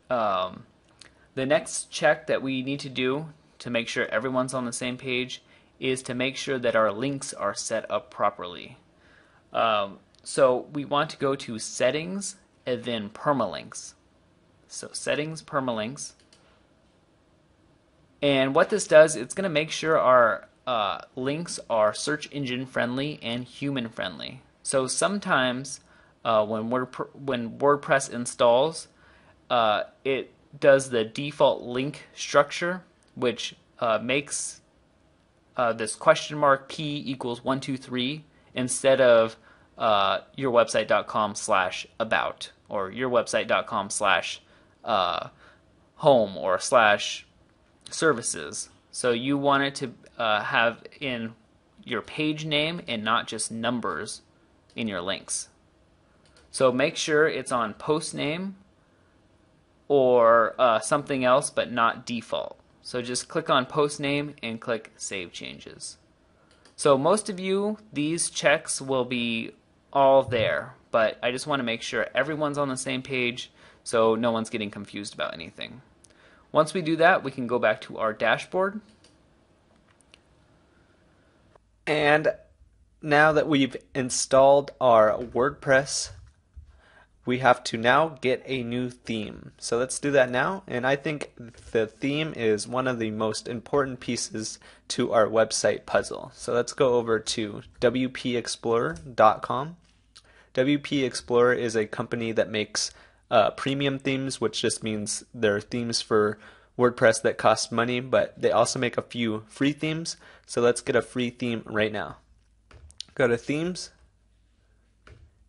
Um, the next check that we need to do to make sure everyone's on the same page is to make sure that our links are set up properly. So we want to go to settings and then permalinks. So settings, permalinks. And what this does, it's going to make sure our links are search engine friendly and human friendly. So sometimes when WordPress installs, it does the default link structure, which makes this question mark p equals 123 instead of yourwebsite.com/about or yourwebsite.com/home or /services. So you want it to have in your page name and not just numbers in your links. So make sure it's on post name or something else, but not default. So just click on post name and click save changes. So most of you, these checks will be all there, but I just want to make sure everyone's on the same page so no one's getting confused about anything. Once we do that, we can go back to our dashboard. And now that we've installed our WordPress, we have to now get a new theme. So let's do that now. And I think the theme is one of the most important pieces to our website puzzle. So let's go over to wpexplorer.com. WP Explorer is a company that makes premium themes, which just means they're themes for WordPress that cost money, but they also make a few free themes. So let's get a free theme right now. Go to themes,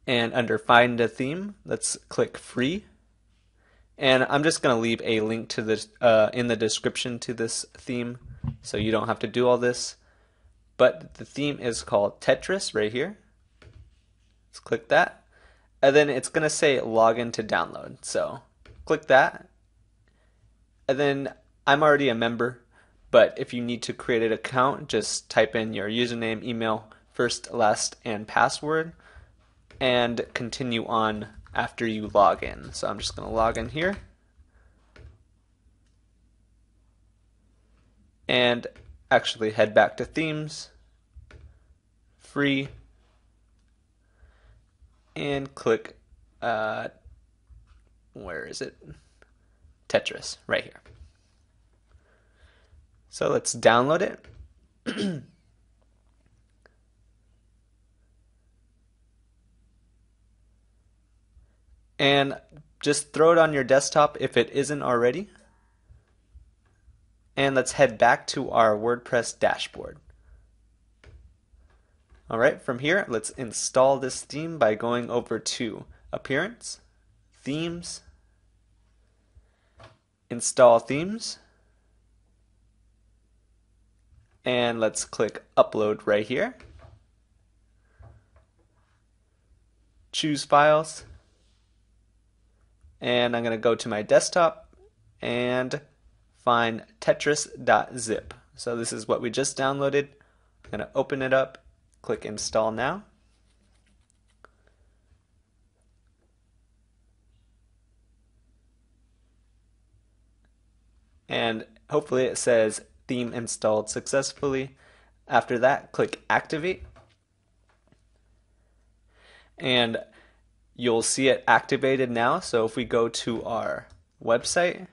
and under find a theme, let's click free. And I'm just going to leave a link to this in the description to this theme, so you don't have to do all this. But the theme is called Tetris right here. Let's click that. And then it's going to say login to download. So click that. And then I'm already a member, but if you need to create an account, just type in your username, email, first, last, and password, and continue on after you log in. So I'm just going to log in here. And actually head back to themes, free, and click, where is it? Tetris, right here. So let's download it. And just throw it on your desktop if it isn't already. And let's head back to our WordPress dashboard. Alright, from here, let's install this theme by going over to Appearance, Themes, Install Themes, and let's click Upload right here. Choose Files, and I'm going to go to my desktop and find tetris.zip. So this is what we just downloaded. I'm going to open it up, click Install Now. And hopefully it says theme installed successfully. After that, click Activate. And you'll see it activated now. So if we go to our website,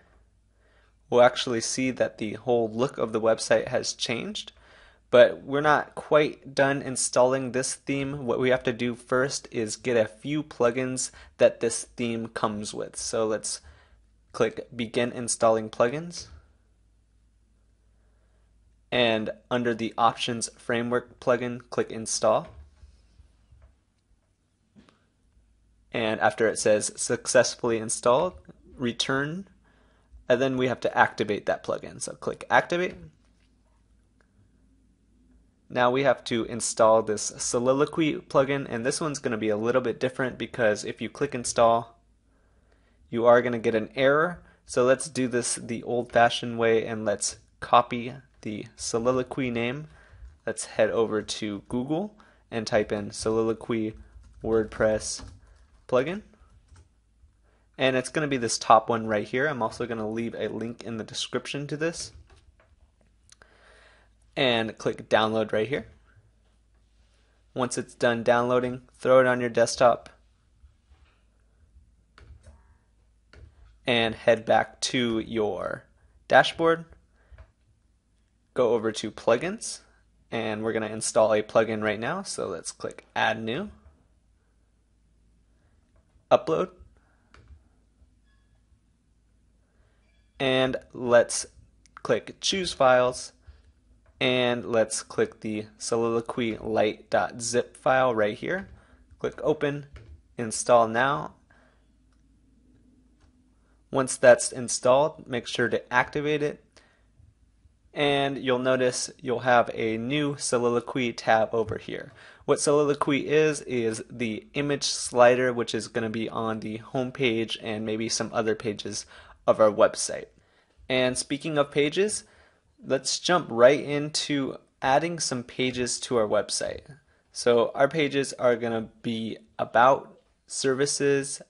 we'll actually see that the whole look of the website has changed. But we're not quite done installing this theme. What we have to do first is get a few plugins that this theme comes with. So let's click Begin Installing Plugins. And under the Options Framework plugin, click Install. And after it says Successfully Installed, return. And then we have to activate that plugin. So click Activate. Now we have to install this Soliloquy plugin, and this one's going to be a little bit different because if you click Install, you are going to get an error. So let's do this the old-fashioned way, and let's copy the Soliloquy name. Let's head over to Google and type in Soliloquy WordPress plugin. and it's going to be this top one right here. I'm also going to leave a link in the description to this. And click download right here. Once it's done downloading, throw it on your desktop and head back to your dashboard. Go over to plugins, and we're going to install a plugin right now. So let's click add new, upload, and let's click choose files, and let's click the soliloquy light.zip file right here. Click open, install now. Once that's installed, make sure to activate it, and you'll notice you'll have a new soliloquy tab over here. What soliloquy is the image slider, which is going to be on the home page and maybe some other pages of our website. And speaking of pages, let's jump right into adding some pages to our website. So our pages are going to be about, services,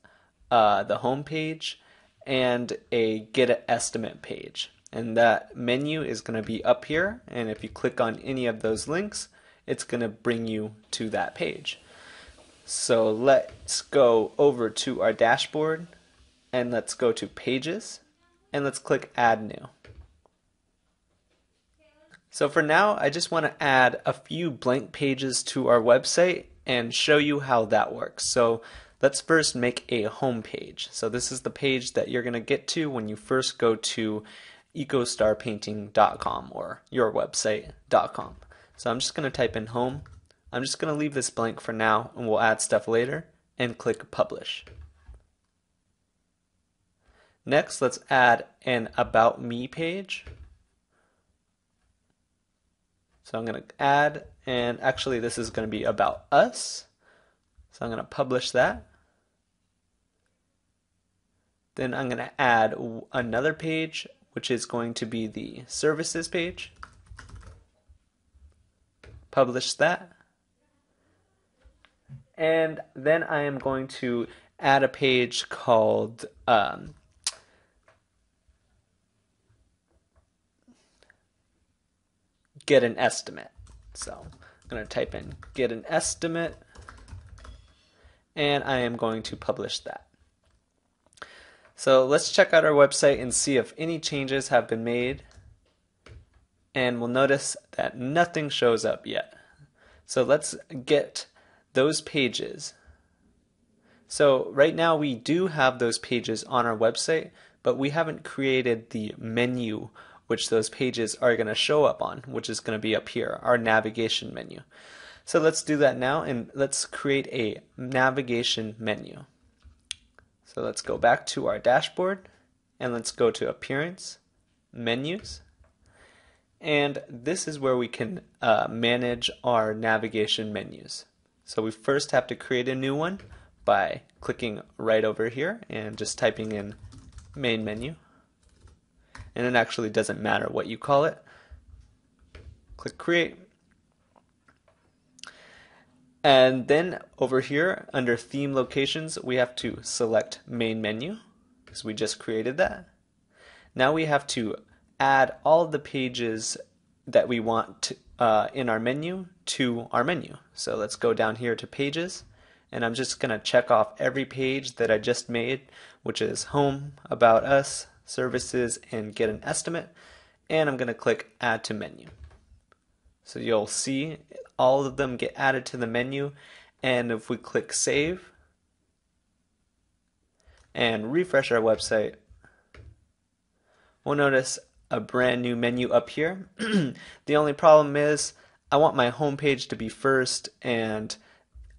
the home page, and a get an estimate page. And that menu is going to be up here, and if you click on any of those links, it's going to bring you to that page. So let's go over to our dashboard, and let's go to pages, and let's click add new. So for now, I just want to add a few blank pages to our website and show you how that works. So let's first make a home page. So this is the page that you're going to get to when you first go to ecostarpainting.com or yourwebsite.com. So I'm just going to type in home. I'm just going to leave this blank for now, and we'll add stuff later, and click publish. Next, let's add an about me page. So I'm going to add, and actually this is going to be about us. So I'm going to publish that. Then I'm going to add another page, which is going to be the services page. Publish that. And then I am going to add a page called get an estimate. So I'm going to type in get an estimate, and I am going to publish that. So let's check out our website and see if any changes have been made, and we'll notice that nothing shows up yet. So let's get those pages. So right now we do have those pages on our website, but we haven't created the menu which those pages are going to show up on, which is going to be up here, our navigation menu. So let's do that now, and let's create a navigation menu. So let's go back to our dashboard, and let's go to Appearance, Menus, and this is where we can manage our navigation menus. So we first have to create a new one by clicking right over here and just typing in Main Menu. And it actually doesn't matter what you call it. Click Create. And then over here under Theme Locations, we have to select Main Menu because we just created that. Now we have to add all of the pages that we want to, in our menu to our menu. So let's go down here to Pages, and I'm just going to check off every page that I just made, which is Home, About Us, Services, and Get an Estimate, and I'm going to click Add to Menu. So you'll see all of them get added to the menu, and if we click Save and refresh our website, we'll notice a brand new menu up here. The only problem is I want my home page to be first and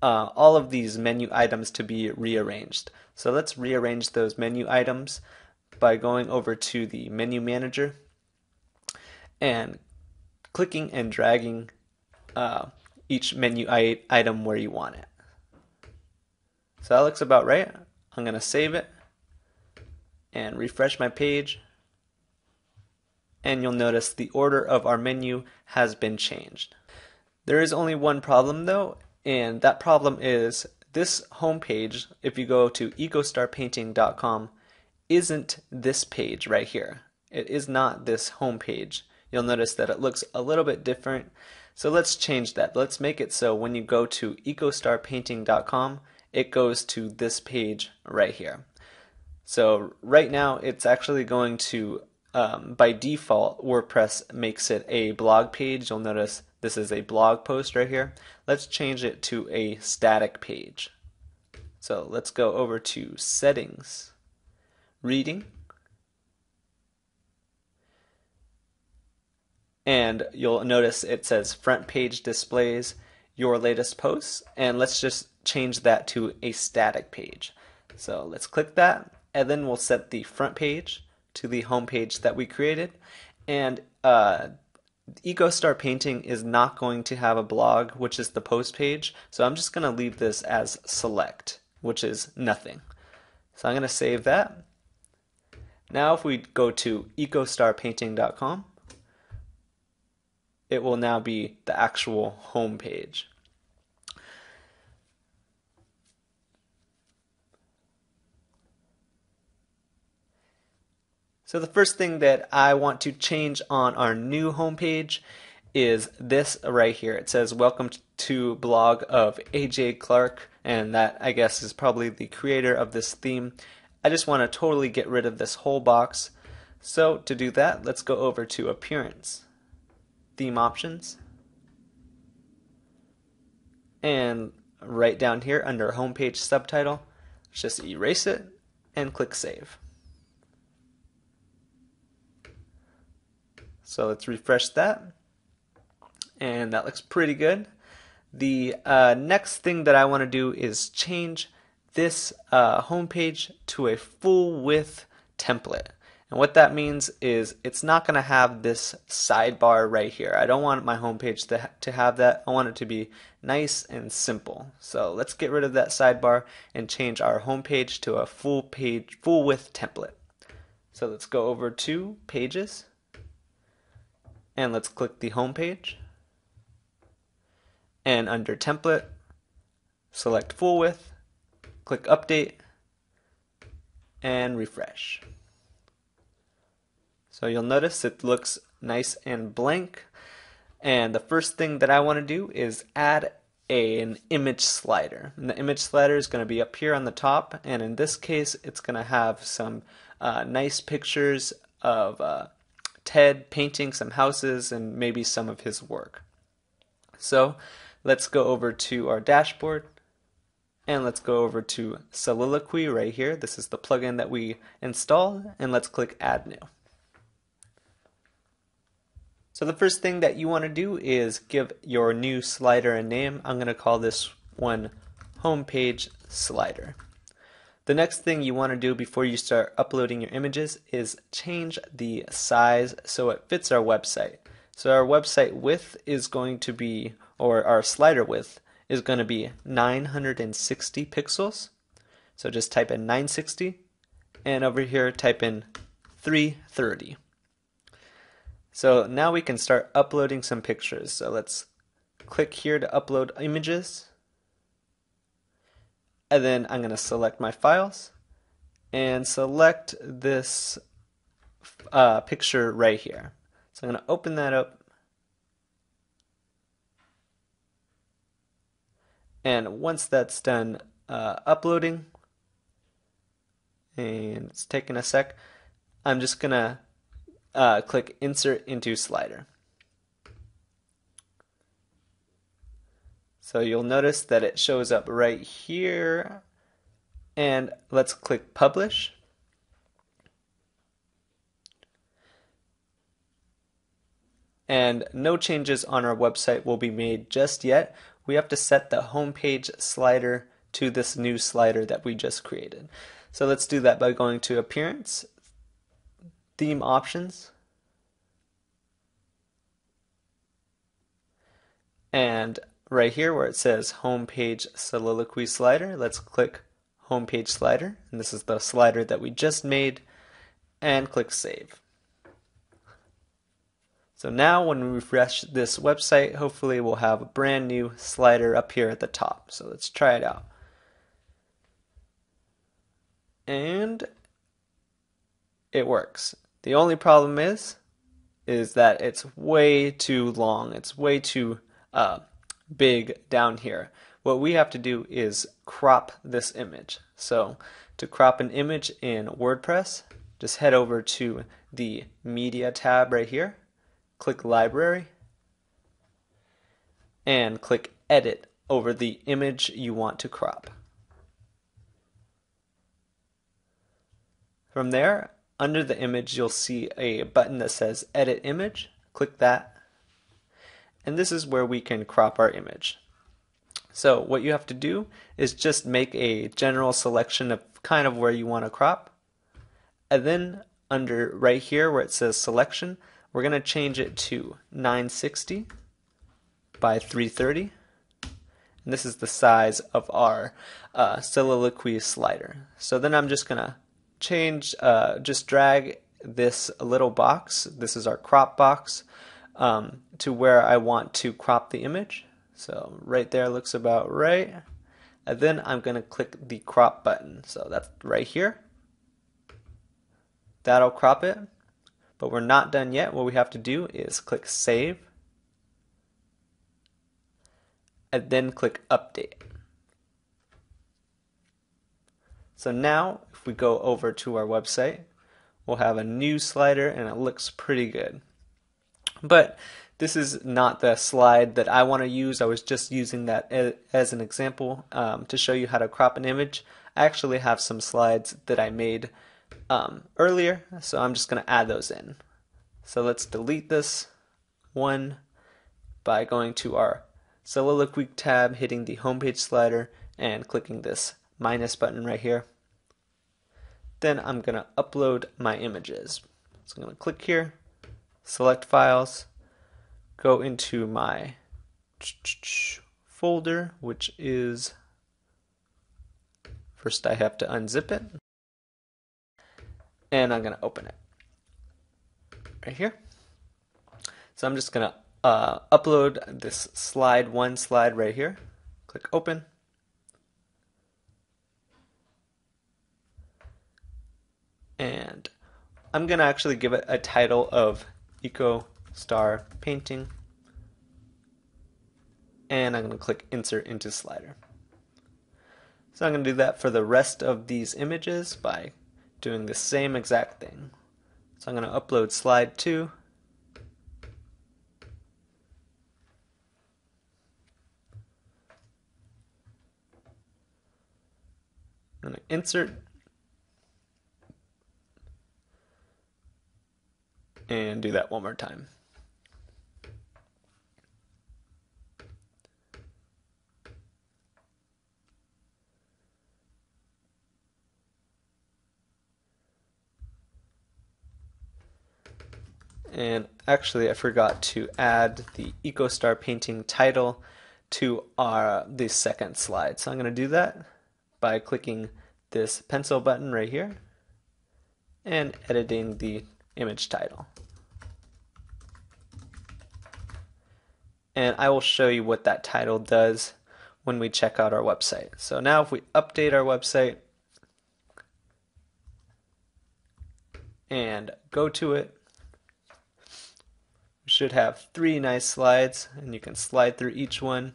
all of these menu items to be rearranged. So let's rearrange those menu items by going over to the menu manager and clicking and dragging each menu item where you want it. So that looks about right. I'm going to save it and refresh my page, and you'll notice the order of our menu has been changed. There is only one problem though, and that problem is this homepage, if you go to ecostarpainting.com, isn't this page right here. It is not this homepage. You'll notice that it looks a little bit different. So let's change that. Let's make it so when you go to ecostarpainting.com, it goes to this page right here. So right now it's actually going to, by default, WordPress makes it a blog page. You'll notice this is a blog post right here. Let's change it to a static page. So let's go over to Settings, Reading, and you'll notice it says Front Page Displays Your Latest Posts, and let's just change that to a static page. So let's click that, and then we'll set the front page to the home page that we created. And EcoStar Painting is not going to have a blog, which is the post page, so I'm just going to leave this as select, which is nothing. So I'm going to save that. Now if we go to ecostarpainting.com, it will now be the actual home page. So the first thing that I want to change on our new homepage is this right here. It says welcome to blog of AJ Clark, and that I guess is probably the creator of this theme. I just want to totally get rid of this whole box. So to do that, let's go over to Appearance, Theme Options, and right down here under Homepage Subtitle, let's just erase it and click Save. So let's refresh that, and that looks pretty good. The next thing that I want to do is change this homepage to a full width template. And what that means is it's not going to have this sidebar right here. I don't want my homepage to have that. I want it to be nice and simple. So let's get rid of that sidebar and change our homepage to a full width template. So let's go over to Pages, and let's click the home page, and under Template, select Full Width, click Update, and refresh. So you'll notice it looks nice and blank, and the first thing that I want to do is add an image slider. And the image slider is going to be up here on the top, and in this case it's going to have some nice pictures of Ted painting some houses and maybe some of his work. So let's go over to our dashboard, and let's go over to Soliloquy right here. This is the plugin that we installed, and let's click Add New. So the first thing that you want to do is give your new slider a name. I'm going to call this one Homepage Slider. The next thing you want to do before you start uploading your images is change the size so it fits our website. So our website width is going to be, or our slider width is going to be 960 pixels. So just type in 960, and over here type in 330. So now we can start uploading some pictures. So let's click here to upload images. And then I'm going to select my files and select this picture right here. So I'm going to open that up. And once that's done uploading, and it's taking a sec, I'm just going to click Insert into Slider. So you'll notice that it shows up right here, and let's click Publish. And no changes on our website will be made just yet. We have to set the homepage slider to this new slider that we just created. So let's do that by going to Appearance, Theme Options, and right here where it says Homepage Soliloquy Slider, let's click Homepage Slider, and this is the slider that we just made, and click Save. So now when we refresh this website, hopefully we'll have a brand new slider up here at the top. So let's try it out. and it works. The only problem is that it's way too long. It's way too big down here. What we have to do is crop this image. So to crop an image in WordPress, just head over to the Media tab right here, click Library, and click Edit over the image you want to crop. From there, under the image, you'll see a button that says Edit Image. Click that. And this is where we can crop our image. So what you have to do is just make a general selection of kind of where you want to crop. And then under right here where it says Selection, we're going to change it to 960 by 330. And this is the size of our soliloquy slider. So then I'm just going to just drag this little box, this is our crop box, to where I want to crop the image. So right there looks about right. And then I'm going to click the crop button. So that's right here. That'll crop it. But we're not done yet. What we have to do is click Save. And then click Update. So now, if we go over to our website, we'll have a new slider and it looks pretty good. But this is not the slide that I want to use. I was just using that as an example to show you how to crop an image. I actually have some slides that I made earlier, so I'm just going to add those in. So let's delete this one by going to our Soliloquy tab, hitting the homepage slider, and clicking this minus button right here. Then I'm going to upload my images. So I'm going to click here, select files, go into my folder, which is, first I have to unzip it, and I'm going to open it right here. So I'm just going to upload this slide right here. Click open. And I'm going to actually give it a title of Eco Star Painting. And I'm going to click Insert into Slider. So I'm going to do that for the rest of these images by doing the same exact thing. So I'm going to upload slide 2. I'm going to insert and do that one more time. And actually I forgot to add the EcoStar Painting title to the second slide. So I'm going to do that by clicking this pencil button right here and editing the image title. And I will show you what that title does when we check out our website. So now if we update our website and go to it, we should have 3 nice slides, and you can slide through each one.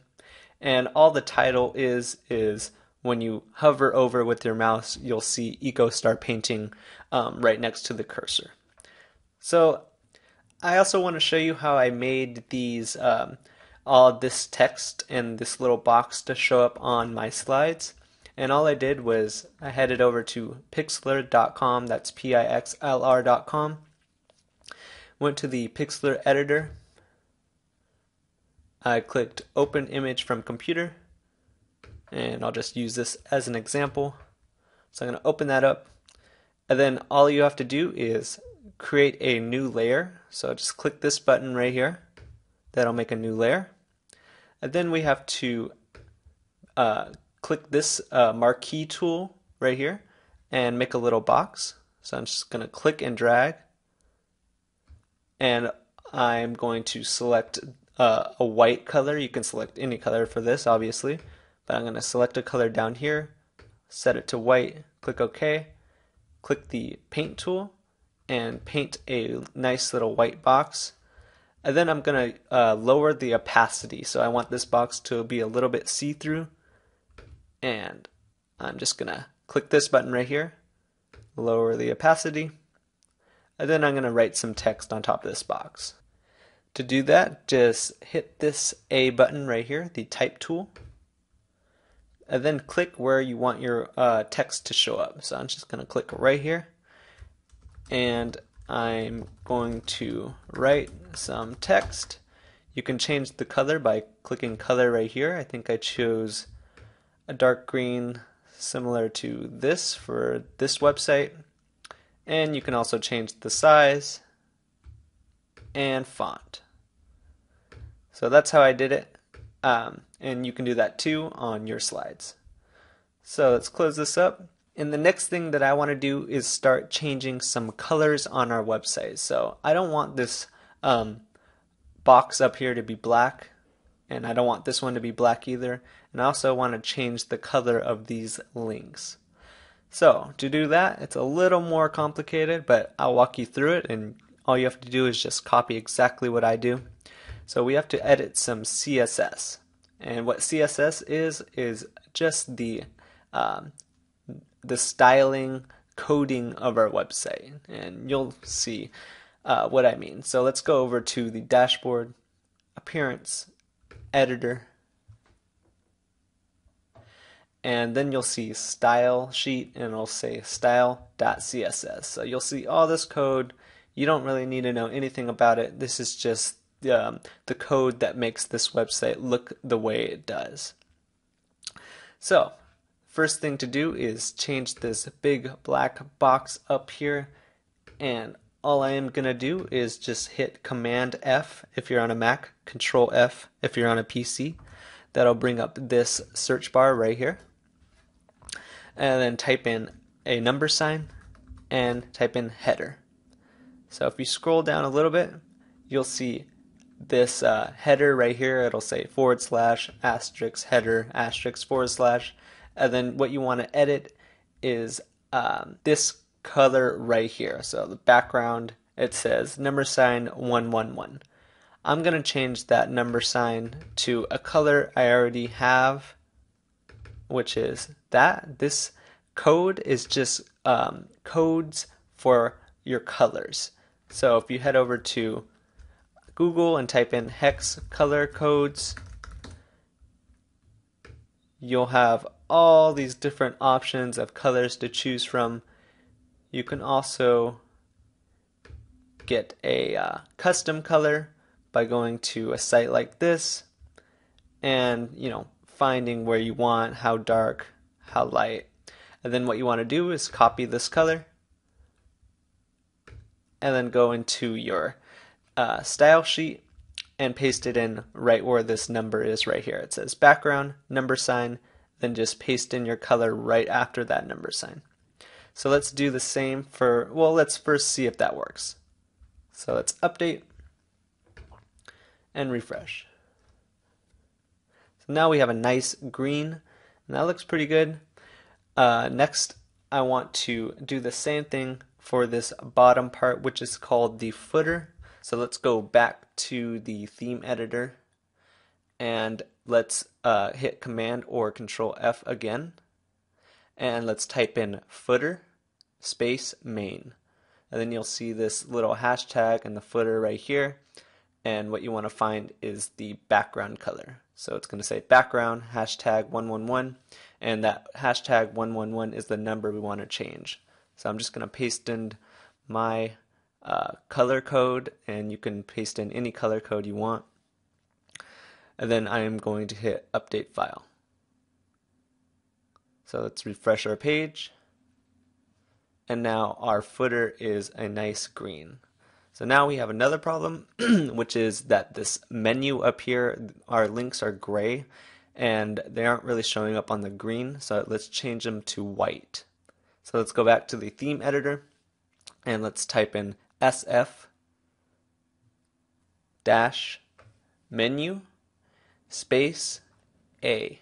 And all the title is when you hover over with your mouse, you'll see EcoStar Painting right next to the cursor. So I also want to show you how I made these all this text and this little box to show up on my slides. And all I did was I headed over to pixlr.com, that's pixlr.com, went to the Pixlr editor, I clicked open image from computer, and I'll just use this as an example. So I'm going to open that up, and then all you have to do is create a new layer. So just click this button right here, that'll make a new layer. And then we have to click this marquee tool right here and make a little box. So I'm just going to click and drag, and I'm going to select a white color. You can select any color for this, obviously, but I'm going to select a color down here, set it to white, click OK, click the paint tool and paint a nice little white box. And then I'm going to lower the opacity. So I want this box to be a little bit see-through. And I'm just going to click this button right here, lower the opacity. And then I'm going to write some text on top of this box. To do that, just hit this A button right here, the type tool. And then click where you want your text to show up. So I'm just going to click right here. And I'm going to write some text. You can change the color by clicking color right here. I think I chose a dark green similar to this for this website. And you can also change the size and font. So that's how I did it. And you can do that too on your slides. So let's close this up. And the next thing that I want to do is start changing some colors on our website. So I don't want this box up here to be black, and I don't want this one to be black either. And I also want to change the color of these links. So to do that, it's a little more complicated, but I'll walk you through it, and all you have to do is just copy exactly what I do. So we have to edit some CSS. And what CSS is just the styling coding of our website, and you'll see what I mean. So let's go over to the dashboard, appearance, editor, and then you'll see style sheet, and it'll say style.css. So you'll see all this code. You don't really need to know anything about it. This is just the code that makes this website look the way it does. So first thing to do is change this big black box up here, and all I am going to do is just hit Command F if you're on a Mac, Control F if you're on a PC. That'll bring up this search bar right here. And then type in a number sign and type in header. So if you scroll down a little bit, you'll see this header right here. It'll say / asterisk header */ and then what you want to edit is this color right here. So the background, it says $111. I'm going to change that number sign to a color I already have, which is that. This code is just codes for your colors. So if you head over to Google and type in hex color codes, you'll have all these different options of colors to choose from. You can also get a custom color by going to a site like this and finding where you want, how dark, how light. And then what you want to do is copy this color and then go into your style sheet and paste it in right where this number is right here. It says background, number sign, then just paste in your color right after that number sign. So let's do the same for, let's first see if that works. So let's update and refresh. So now we have a nice green, and that looks pretty good. Next, I want to do the same thing for this bottom part, which is called the footer. So let's go back to the theme editor, and let's hit Command or Control F again, and let's type in footer space main. And then you'll see this little hashtag in the footer right here, and what you want to find is the background color. So it's going to say background hashtag 111, and that hashtag 111 is the number we want to change. So I'm just going to paste in my color code, and you can paste in any color code you want. And then I am going to hit update file. So let's refresh our page. And now our footer is a nice green. So now we have another problem, which is that this menu up here, our links are gray, and they aren't really showing up on the green. So let's change them to white. So let's go back to the theme editor, and let's type in SF dash menu space A.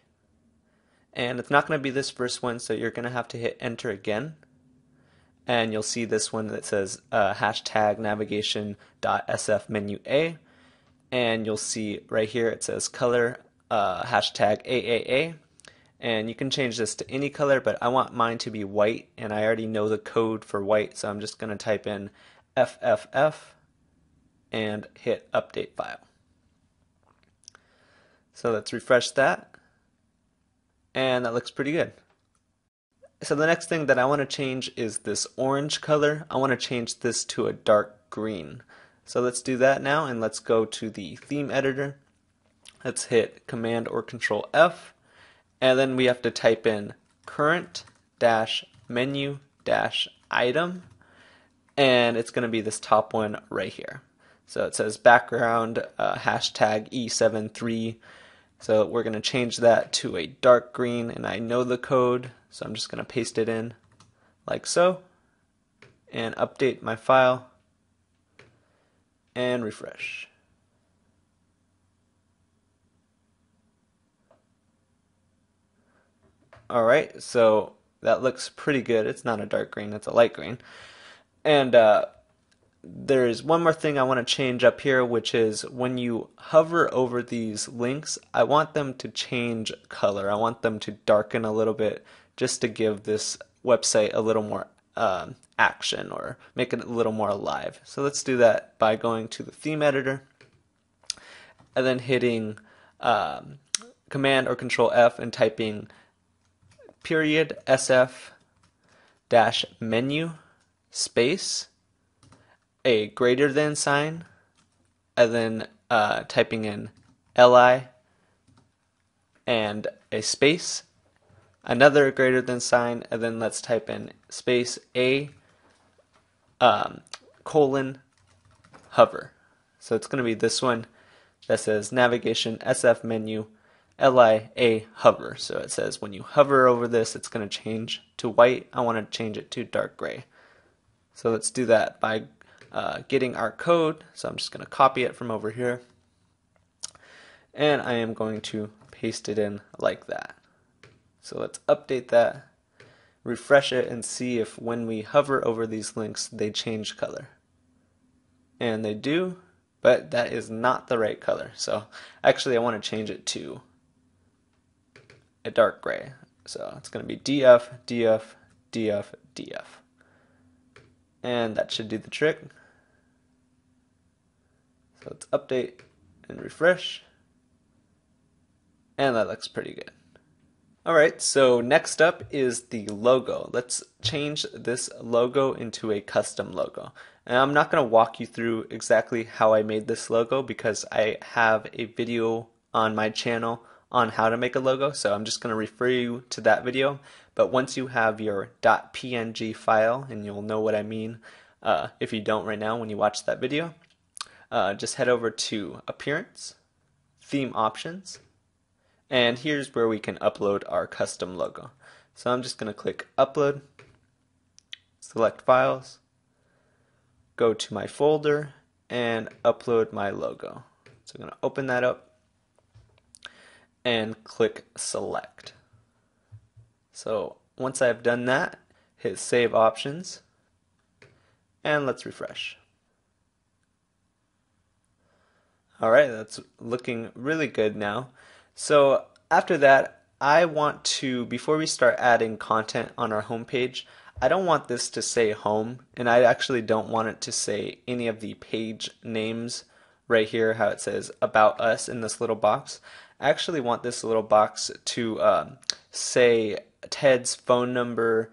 And it's not going to be this first one, so you're going to have to hit enter again. and you'll see this one that says hashtag navigation.sf menu A, and you'll see right here it says color hashtag AAA, and you can change this to any color, but I want mine to be white, and I already know the code for white, so I'm just going to type in FFF and hit update file. So let's refresh that, and that looks pretty good. So the next thing that I want to change is this orange color. I want to change this to a dark green. So let's do that now, and let's go to the theme editor. Let's hit Command or Control F, and then we have to type in current-menu-item, and it's going to be this top one right here. So it says background hashtag E73. So we're going to change that to a dark green, and I know the code, so I'm just going to paste it in like so, and update my file, and refresh. Alright, so that looks pretty good. It's not a dark green, it's a light green. And there's one more thing I want to change up here, which is when you hover over these links, I want them to change color. I want them to darken a little bit just to give this website a little more action or make it a little more alive. So let's do that by going to the theme editor and then hitting Command or Control F and typing period SF dash menu space a greater than sign, and then typing in LI and a space, another greater than sign, and then let's type in space A colon hover. So it's going to be this one that says navigation SF menu LIA hover. So it says when you hover over this, it's going to change to white. I want to change it to dark gray. So let's do that by getting our code. So I'm just going to copy it from over here, and I am going to paste it in like that. So let's update that, refresh it, and see if when we hover over these links they change color. And they do, but that is not the right color. So actually I want to change it to a dark gray. So it's going to be DF, DF, DF, DF. And that should do the trick. So let's update and refresh. And that looks pretty good. Alright, so next up is the logo. Let's change this logo into a custom logo. And I'm not going to walk you through exactly how I made this logo because I have a video on my channel on how to make a logo, so I'm just going to refer you to that video. But once you have your .png file, and you'll know what I mean if you don't right now when you watch that video, just head over to Appearance, Theme Options, and here's where we can upload our custom logo. So I'm just going to click Upload, select Files, go to my folder, and upload my logo. So I'm going to open that up and click Select. So once I've done that, hit Save Options, and let's refresh. Alright, that's looking really good now. So after that, I want to, before we start adding content on our homepage, I don't want this to say home, and I actually don't want it to say any of the page names right here, how it says About Us in this little box. I actually want this little box to say Ted's phone number,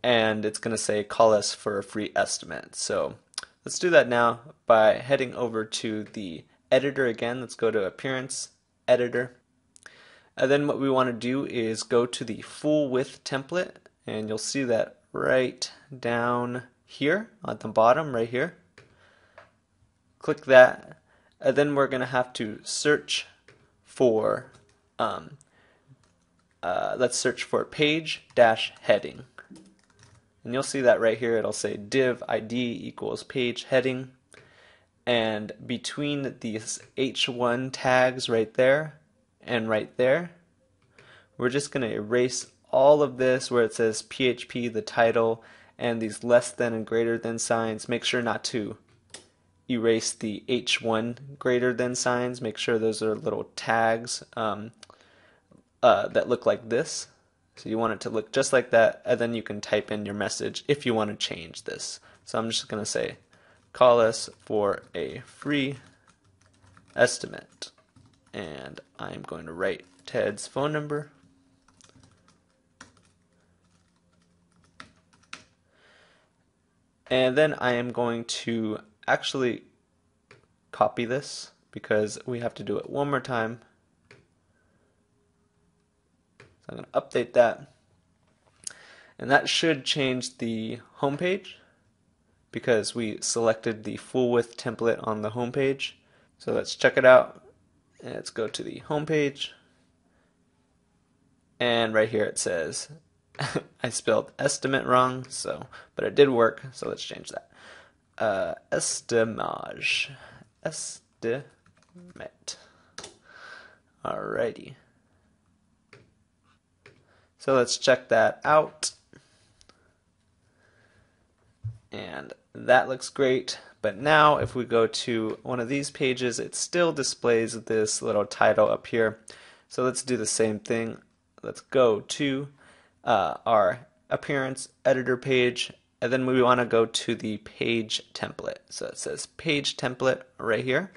and it's going to say call us for a free estimate. So let's do that now by heading over to the editor again. Let's go to Appearance, Editor. And then what we want to do is go to the full width template, and you'll see that right down here at the bottom right here. Click that, and then we're going to have to search for let's search for page-heading, and you'll see that right here. It'll say div ID equals page heading, and between these H1 tags right there and right there, we're just going to erase all of this where it says PHP, the title, and these less than and greater than signs. Make sure not to erase the H1 greater than signs. Make sure those are little tags that look like this. So you want it to look just like that, and then you can type in your message if you want to change this. So I'm just going to say, call us for a free estimate. And I'm going to write Ted's phone number. And then I am going to actually copy this because we have to do it one more time. So I'm going to update that. And that should change the home page because we selected the full width template on the home page. So let's check it out. And let's go to the home page. And right here it says I spelled estimate wrong, but it did work, so let's change that. Estimage. Estimate. Alrighty. So let's check that out. And that looks great. But now if we go to one of these pages, it still displays this little title up here. So let's do the same thing. Let's go to our appearance editor page, and then we want to go to the page template. So it says page template right here.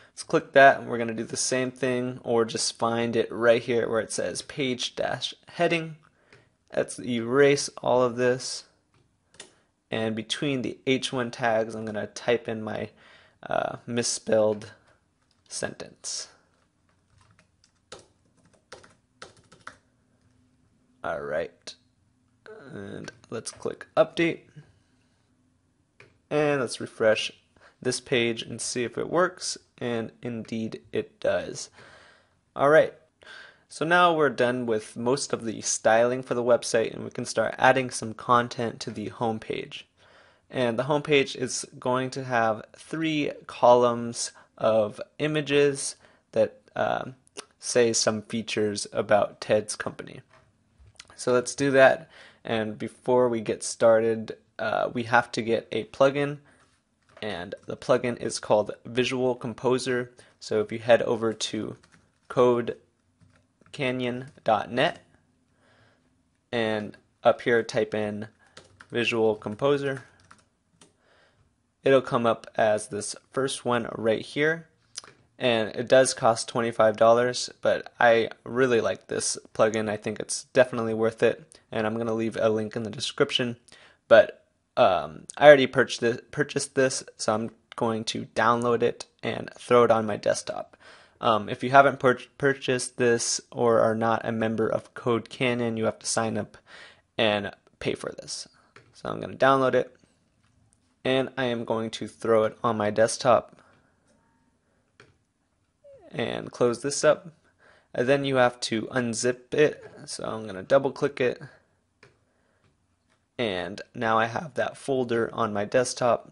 Let's click that, and we're going to do the same thing, or just find it right here where it says page dash heading. Let's erase all of this, and between the H1 tags I'm going to type in my misspelled sentence. Alright, and let's click update, and let's refresh this page and see if it works, and indeed it does. Alright, so now we're done with most of the styling for the website, and we can start adding some content to the home page. And the home page is going to have 3 columns of images that say some features about Ted's company. So let's do that, and before we get started, we have to get a plugin, and the plugin is called Visual Composer. So if you head over to codecanyon.net, and up here type in Visual Composer, it'll come up as this first one right here. And it does cost $25, but I really like this plugin. I think it's definitely worth it, and I'm going to leave a link in the description. But I already purchased this, so I'm going to download it and throw it on my desktop. If you haven't purchased this or are not a member of Code Canyon, you have to sign up and pay for this. So I'm going to download it, and I am going to throw it on my desktop and close this up, and then you have to unzip it. So I'm going to double click it, and now I have that folder on my desktop.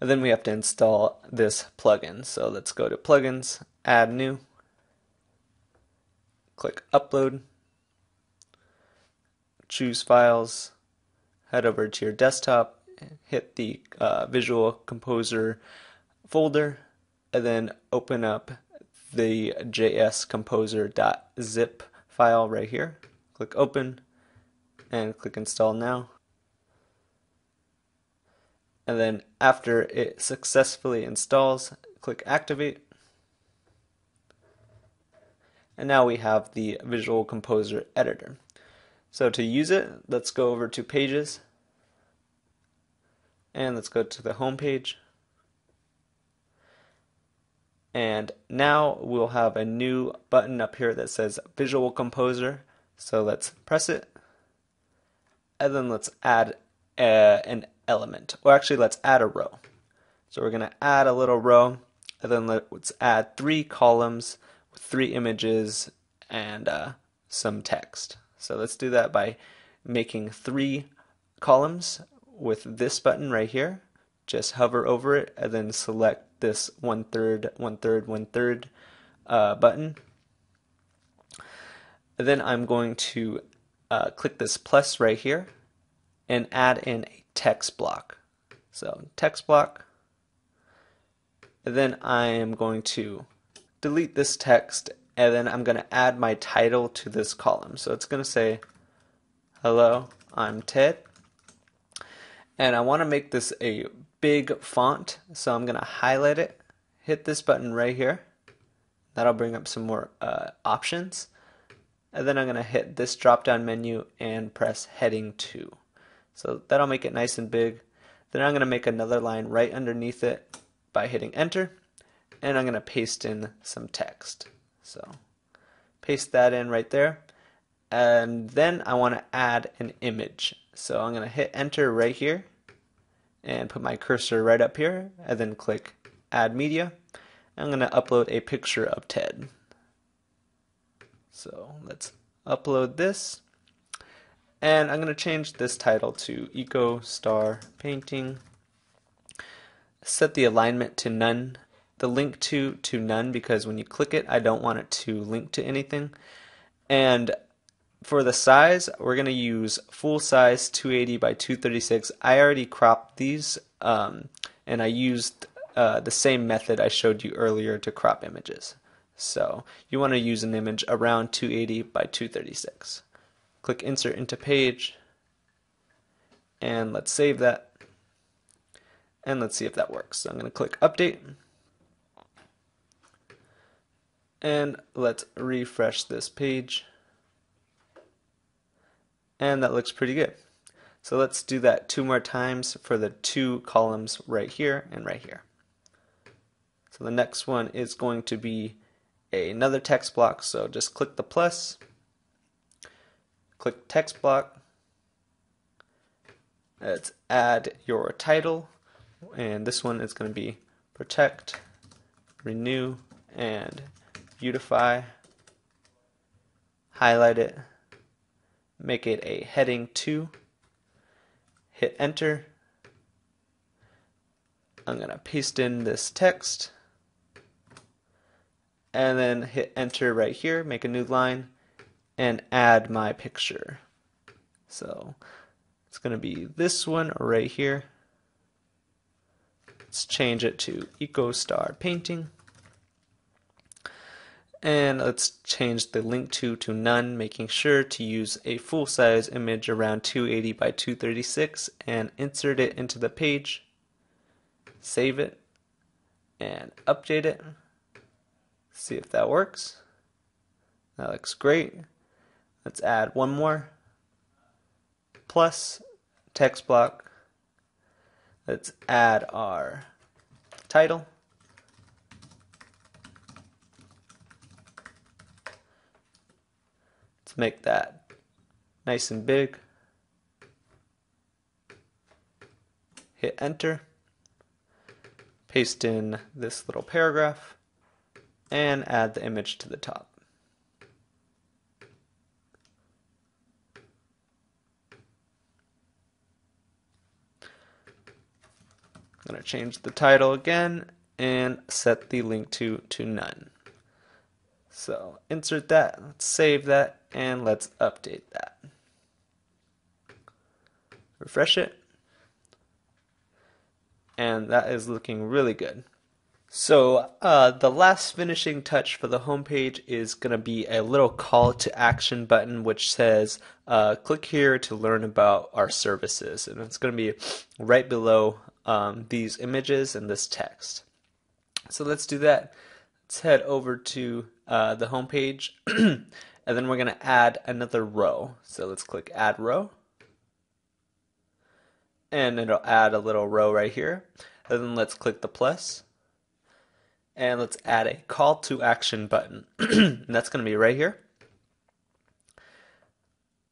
And then we have to install this plugin. So let's go to plugins, add new, click upload, choose files, head over to your desktop, hit the Visual Composer folder, and then open up the jscomposer.zip file right here. Click open and click install now. And then after it successfully installs, click activate. And now we have the Visual Composer editor. So to use it, let's go over to pages, and let's go to the home page. And now we'll have a new button up here that says Visual Composer. So let's press it, and then let's add an element, or actually let's add a row. So we're going to add a little row, and then let's add 3 columns with 3 images and some text. So let's do that by making 3 columns with this button right here. Just hover over it and then select this 1/3, 1/3, 1/3 button. And then I'm going to click this plus right here and add in a text block. So text block, and then I am going to delete this text, and then I'm going to add my title to this column. So it's going to say, hello, I'm Ted, and I want to make this a big font, so I'm going to highlight it, hit this button right here. That'll bring up some more options, and then I'm going to hit this drop down menu and press heading 2. So that'll make it nice and big. Then I'm going to make another line right underneath it by hitting enter, and I'm going to paste in some text. So paste that in right there, and then I want to add an image. So I'm going to hit enter right here and put my cursor right up here, and then click add media. I'm going to upload a picture of Ted. So let's upload this. And I'm going to change this title to Eco Star Painting. Set the alignment to none. The link to none, because when you click it, I don't want it to link to anything. And for the size, we're going to use full size 280 by 236. I already cropped these, and I used the same method I showed you earlier to crop images. So you want to use an image around 280 by 236. Click insert into page, and let's save that, and let's see if that works. So I'm going to click update, and let's refresh this page, and that looks pretty good. So let's do that 2 more times for the 2 columns right here and right here. So the next one is going to be another text block, so just click the plus, click text block, let's add your title, and this one is going to be protect, renew, and beautify. Highlight it, make it a heading 2, hit enter. I'm going to paste in this text, and then hit enter right here, make a new line, and add my picture. So it's going to be this one right here. Let's change it to Eco Star Painting, and let's change the link to none, making sure to use a full size image around 280 by 236, and insert it into the page, save it, and update it. See if that works. That looks great. Let's add one more. Plus text block. Let's add our title. Let's make that nice and big. Hit enter. Paste in this little paragraph and add the image to the top. I'm going to change the title again and set the link to none. So insert that, let's save that, and let's update that. Refresh it, and that is looking really good. So the last finishing touch for the homepage is going to be a little call to action button which says click here to learn about our services, and it's going to be right below these images and this text. So let's do that. Let's head over to the homepage, and then we're going to add another row. So let's click add row, and it'll add a little row right here. And then let's click the plus, and let's add a call to action button. And that's going to be right here.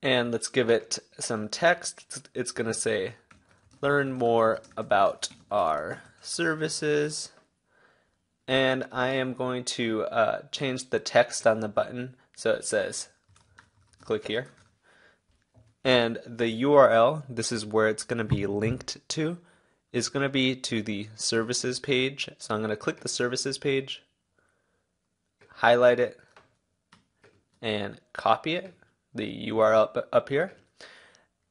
And let's give it some text. It's going to say learn more about our services. And I am going to change the text on the button so it says click here. And the URL, this is where it's going to be linked to, is going to be to the services page. So I'm going to click the services page, highlight it, and copy it. the URL up here,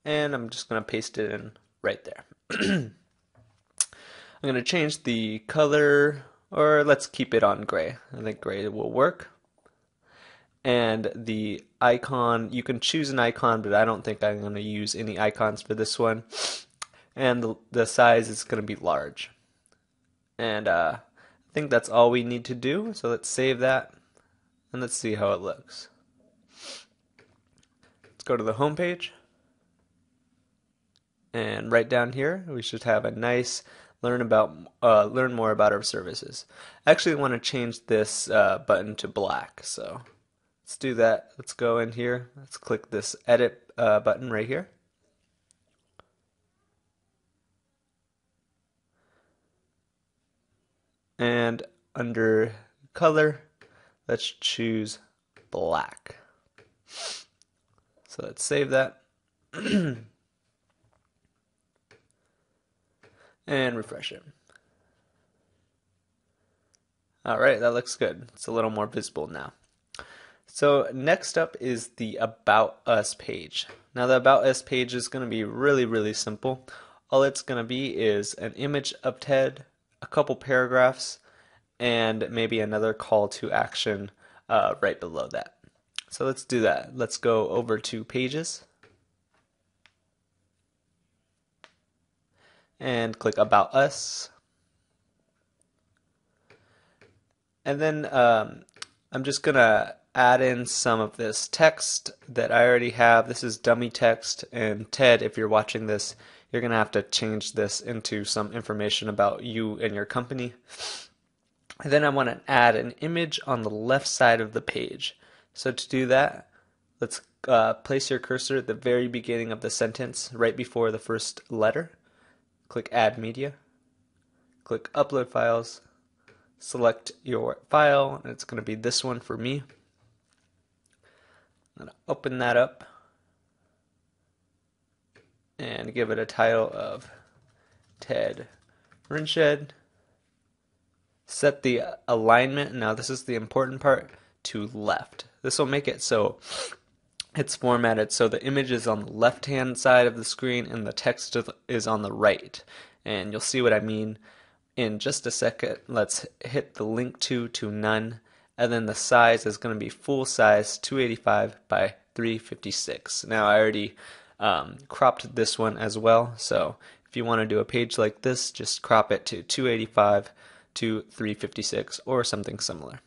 and I'm just going to paste it in right there. I'm going to change the color, or let's keep it on gray. I think gray will work. And the icon, you can choose an icon, but I don't think I'm going to use any icons for this one. And the size is going to be large. And I think that's all we need to do. So let's save that and let's see how it looks. Let's go to the home page. And right down here, we should have a nice learn more about our services. I actually want to change this button to black. So let's do that. Let's go in here. Let's click this edit button right here. And under color, let's choose black. So let's save that. And refresh it. Alright, that looks good. It's a little more visible now. So next up is the About Us page. Now the About Us page is going to be really simple. All it's going to be is an image of Ted, a couple paragraphs, and maybe another call to action right below that. So let's do that. Let's go over to Pages and click About Us. And then I'm just going to add in some of this text that I already have. This is dummy text, and Ted, if you're watching this, you're going to have to change this into some information about you and your company. And then I want to add an image on the left side of the page. So to do that, let's place your cursor at the very beginning of the sentence, right before the first letter. Click Add Media. Click Upload Files. Select your file, and it's going to be this one for me. I'm going to open that up and give it a title of Ted Rinshed. Set the alignment, now this is the important part, to left. This will make it so it's formatted so the image is on the left hand side of the screen and the text is on the right. And you'll see what I mean in just a second. Let's hit the link to none, and then the size is going to be full size 285 by 356. Now I already cropped this one as well, so if you want to do a page like this, just crop it to 285 to 356 or something similar.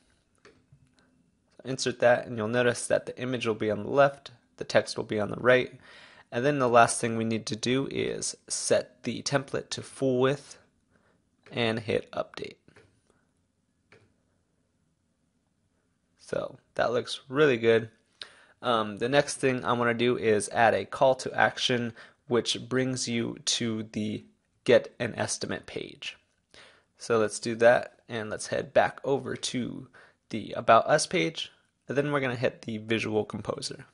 So insert that, and you'll notice that the image will be on the left, the text will be on the right, and then the last thing we need to do is set the template to full width and hit update. So that looks really good. The next thing I want to do is add a call to action, which brings you to the Get an Estimate page. So let's do that, and let's head back over to the About Us page, and then we're going to hit the Visual Composer.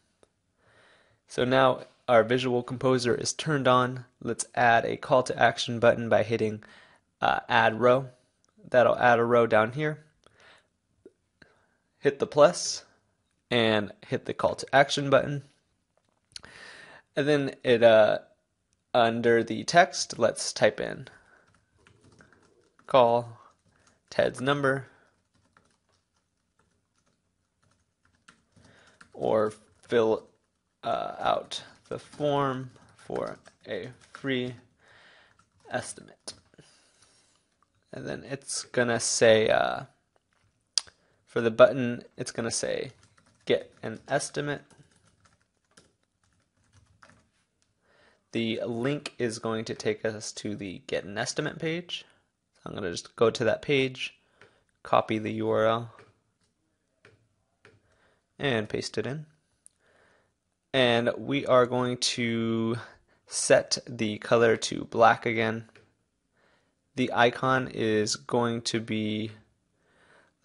So now our Visual Composer is turned on. Let's add a call to action button by hitting Add Row. That'll add a row down here. Hit the plus and hit the call to action button. And then under the text, let's type in call Ted's number, or fill out the form for a free estimate. And then it's gonna say for the button, it's gonna say Get an Estimate. The link is going to take us to the Get an Estimate page. So I'm going to just go to that page, copy the URL, and paste it in. And we are going to set the color to black again. The icon is going to be,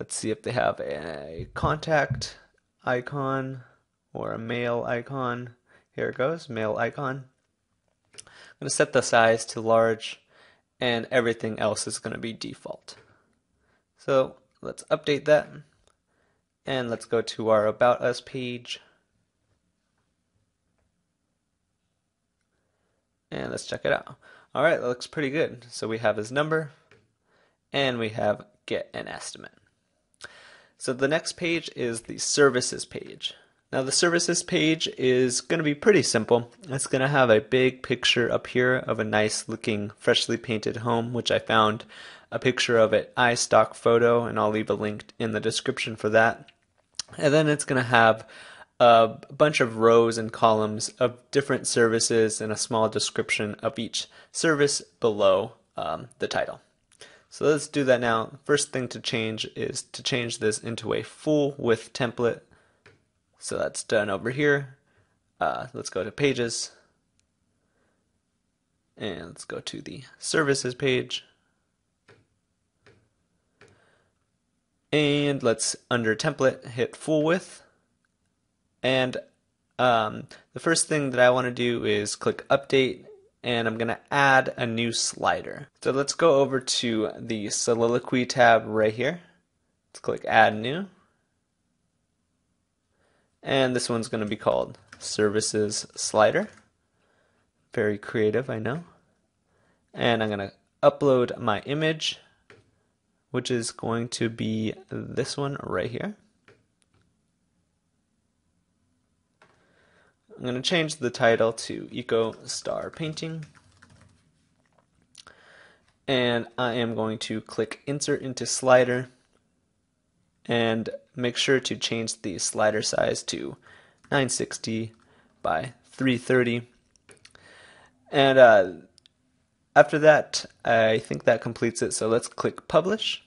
let's see if they have a contact icon or a mail icon. Here it goes, mail icon. I'm going to set the size to large, and everything else is going to be default. So let's update that, and let's go to our About Us page. And let's check it out. All right, that looks pretty good. So we have his number, and we have get an estimate. So the next page is the services page. Now the services page is going to be pretty simple. It's going to have a big picture up here of a nice looking freshly painted home, which I found a picture of it iStock photo, and I'll leave a link in the description for that. And then it's going to have a bunch of rows and columns of different services and a small description of each service below the title. So let's do that now. First thing to change is to change this into a full width template. So that's done over here. Let's go to pages. And let's go to the services page. And let's, under template, hit full width. And the first thing that I want to do is click update, and I'm going to add a new slider. So let's go over to the Soliloquy tab right here. Let's click add new. And this one's going to be called Services Slider. Very creative, I know. And I'm going to upload my image, which is going to be this one right here. I'm going to change the title to Eco Star Painting. And I am going to click Insert into Slider. And make sure to change the slider size to 960 by 330. And after that, I think that completes it. So let's click Publish.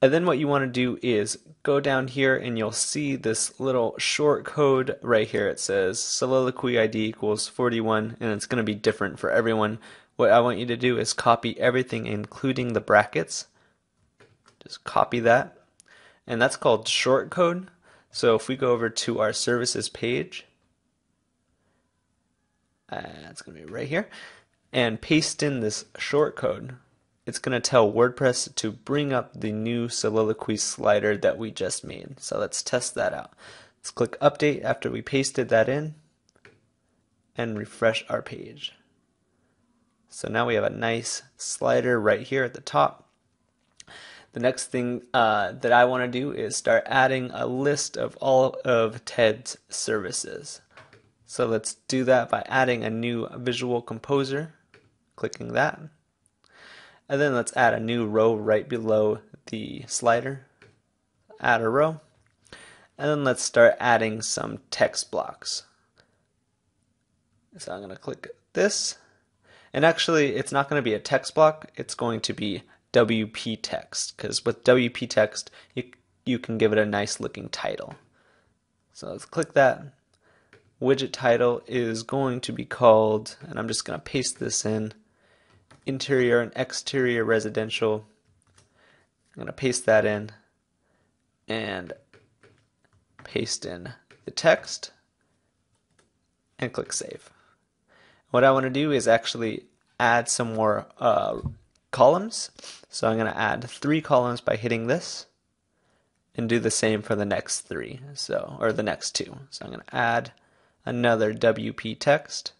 And then what you want to do is go down here and you'll see this little short code right here. It says Soliloquy ID equals 41, and it's going to be different for everyone. What I want you to do is copy everything, including the brackets. Just copy that. And that's called short code. So if we go over to our services page, it's going to be right here, and paste in this short code, it's going to tell WordPress to bring up the new Soliloquy slider that we just made. So let's test that out. Let's click update after we pasted that in and refresh our page. So now we have a nice slider right here at the top. The next thing that I want to do is start adding a list of all of Ted's services. So let's do that by adding a new visual composer, clicking that. And then let's add a new row right below the slider. Add a row. And then let's start adding some text blocks. So I'm going to click this. And actually, it's not going to be a text block. It's going to be WP text, because with WP text, you can give it a nice looking title. So let's click that. Widget title is going to be called, and I'm just going to paste this in, Interior and Exterior Residential. I'm going to paste that in and paste in the text and click Save. What I want to do is actually add some more columns. So I'm going to add 3 columns by hitting this and do the same for the next 3, or the next 2. So I'm going to add another WP text,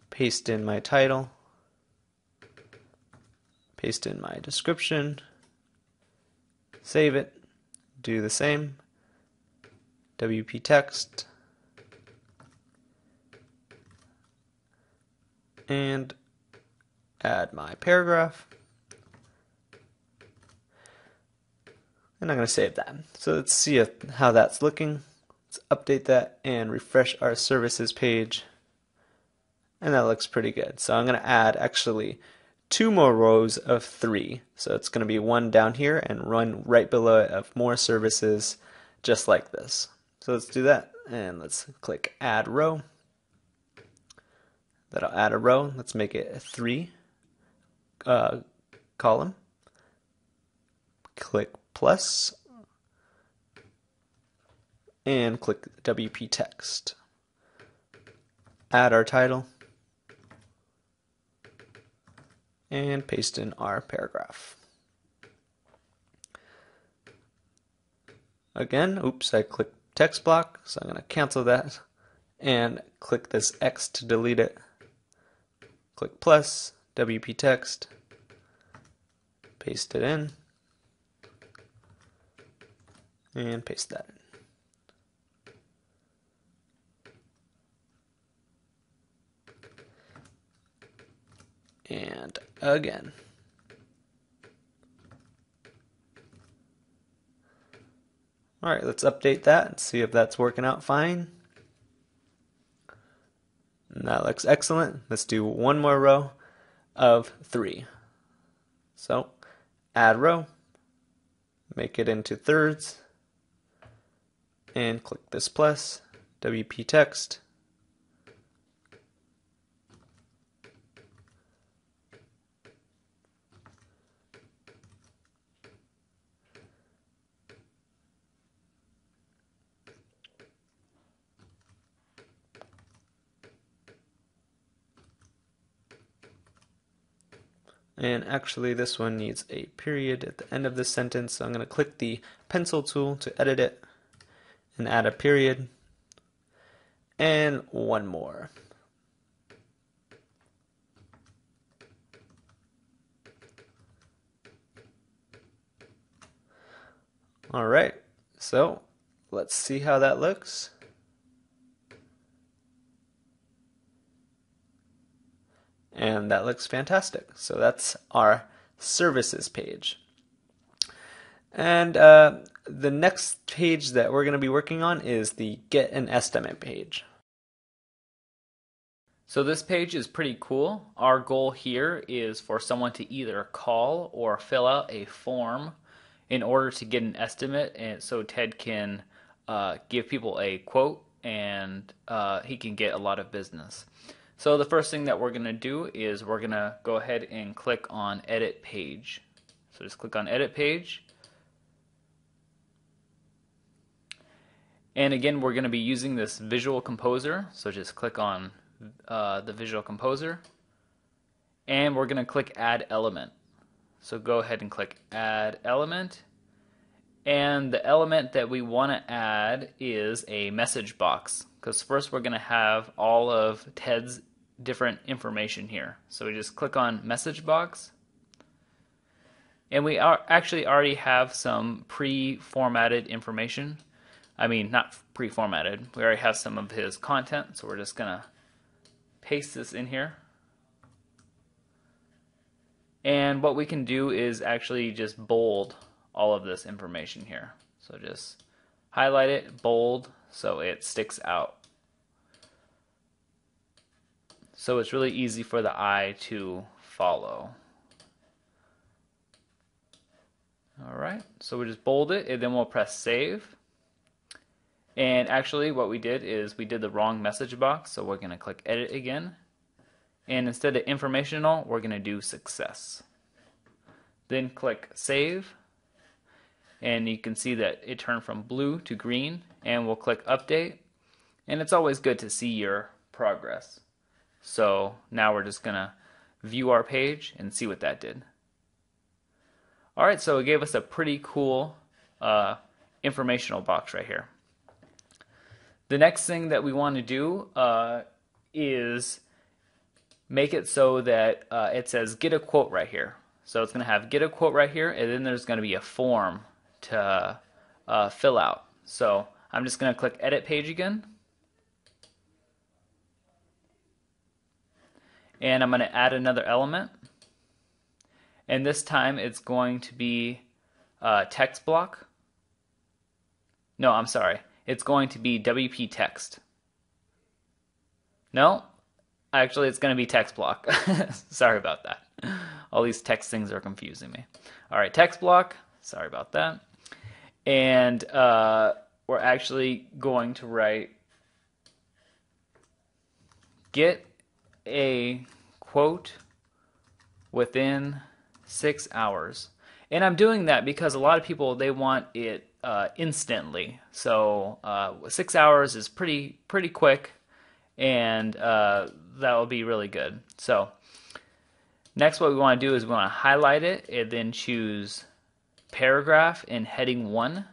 paste in my title, paste in my description, save it, do the same, WP text, and add my paragraph. And I'm going to save that. So let's see how that's looking. Let's update that and refresh our services page. And that looks pretty good. So I'm going to add actually 2 more rows of 3. So it's going to be one down here and one right below it of more services just like this. So let's do that, and let's click add row. That'll add a row. Let's make it a 3 column. Click plus and click WP text. Add our title and paste in our paragraph. Again, oops, I clicked text block, so I'm going to cancel that and click this X to delete it. Click plus, WP text, paste it in, and paste that in. And again. Alright, let's update that and see if that's working out fine. And that looks excellent. Let's do one more row of 3. So, add row, make it into thirds, and click this plus, WP text, and actually this one needs a period at the end of this sentence, so I'm going to click the pencil tool to edit it and add a period, and one more. Alright, so let's see how that looks. And that looks fantastic. So that's our services page. And the next page that we're going to be working on is the get an estimate page. So this page is pretty cool. Our goal here is for someone to either call or fill out a form in order to get an estimate, and so Ted can give people a quote and he can get a lot of business. So the first thing that we're going to do is we're going to go ahead and click on Edit Page. So just click on Edit Page. And again, we're going to be using this Visual Composer. So just click on the Visual Composer. And we're going to click Add Element. So go ahead and click Add Element. And the element that we want to add is a message box, because first we're going to have all of Ted's different information here. So we just click on message box, and we actually already have some pre-formatted information. I mean, not pre-formatted, we already have some of his content, so we're just going to paste this in here. And what we can do is actually just bold all of this information here. So just highlight it, bold, so it sticks out. So it's really easy for the eye to follow. Alright, so we just bold it, and then we'll press save. And actually what we did is we did the wrong message box, so we're going to click edit again. And instead of informational, we're going to do success. Then click save. And you can see that it turned from blue to green, and we'll click update, and it's always good to see your progress. So now we're just gonna view our page and see what that did. Alright, so it gave us a pretty cool informational box right here. The next thing that we want to do is make it so that it says get a quote right here. So it's going to have get a quote right here, and then there's going to be a form to fill out. So I'm just going to click edit page again, and I'm going to add another element, and this time it's going to be text block. No, I'm sorry, it's going to be WP text. No, actually it's going to be text block. Sorry about that. All these text things are confusing me. Alright, text block, sorry about that. And we're actually going to write get a quote within 6 hours. And I'm doing that because a lot of people, they want it instantly. So 6 hours is pretty quick, and that will be really good. So next, what we want to do is we want to highlight it and then choose paragraph in heading 1.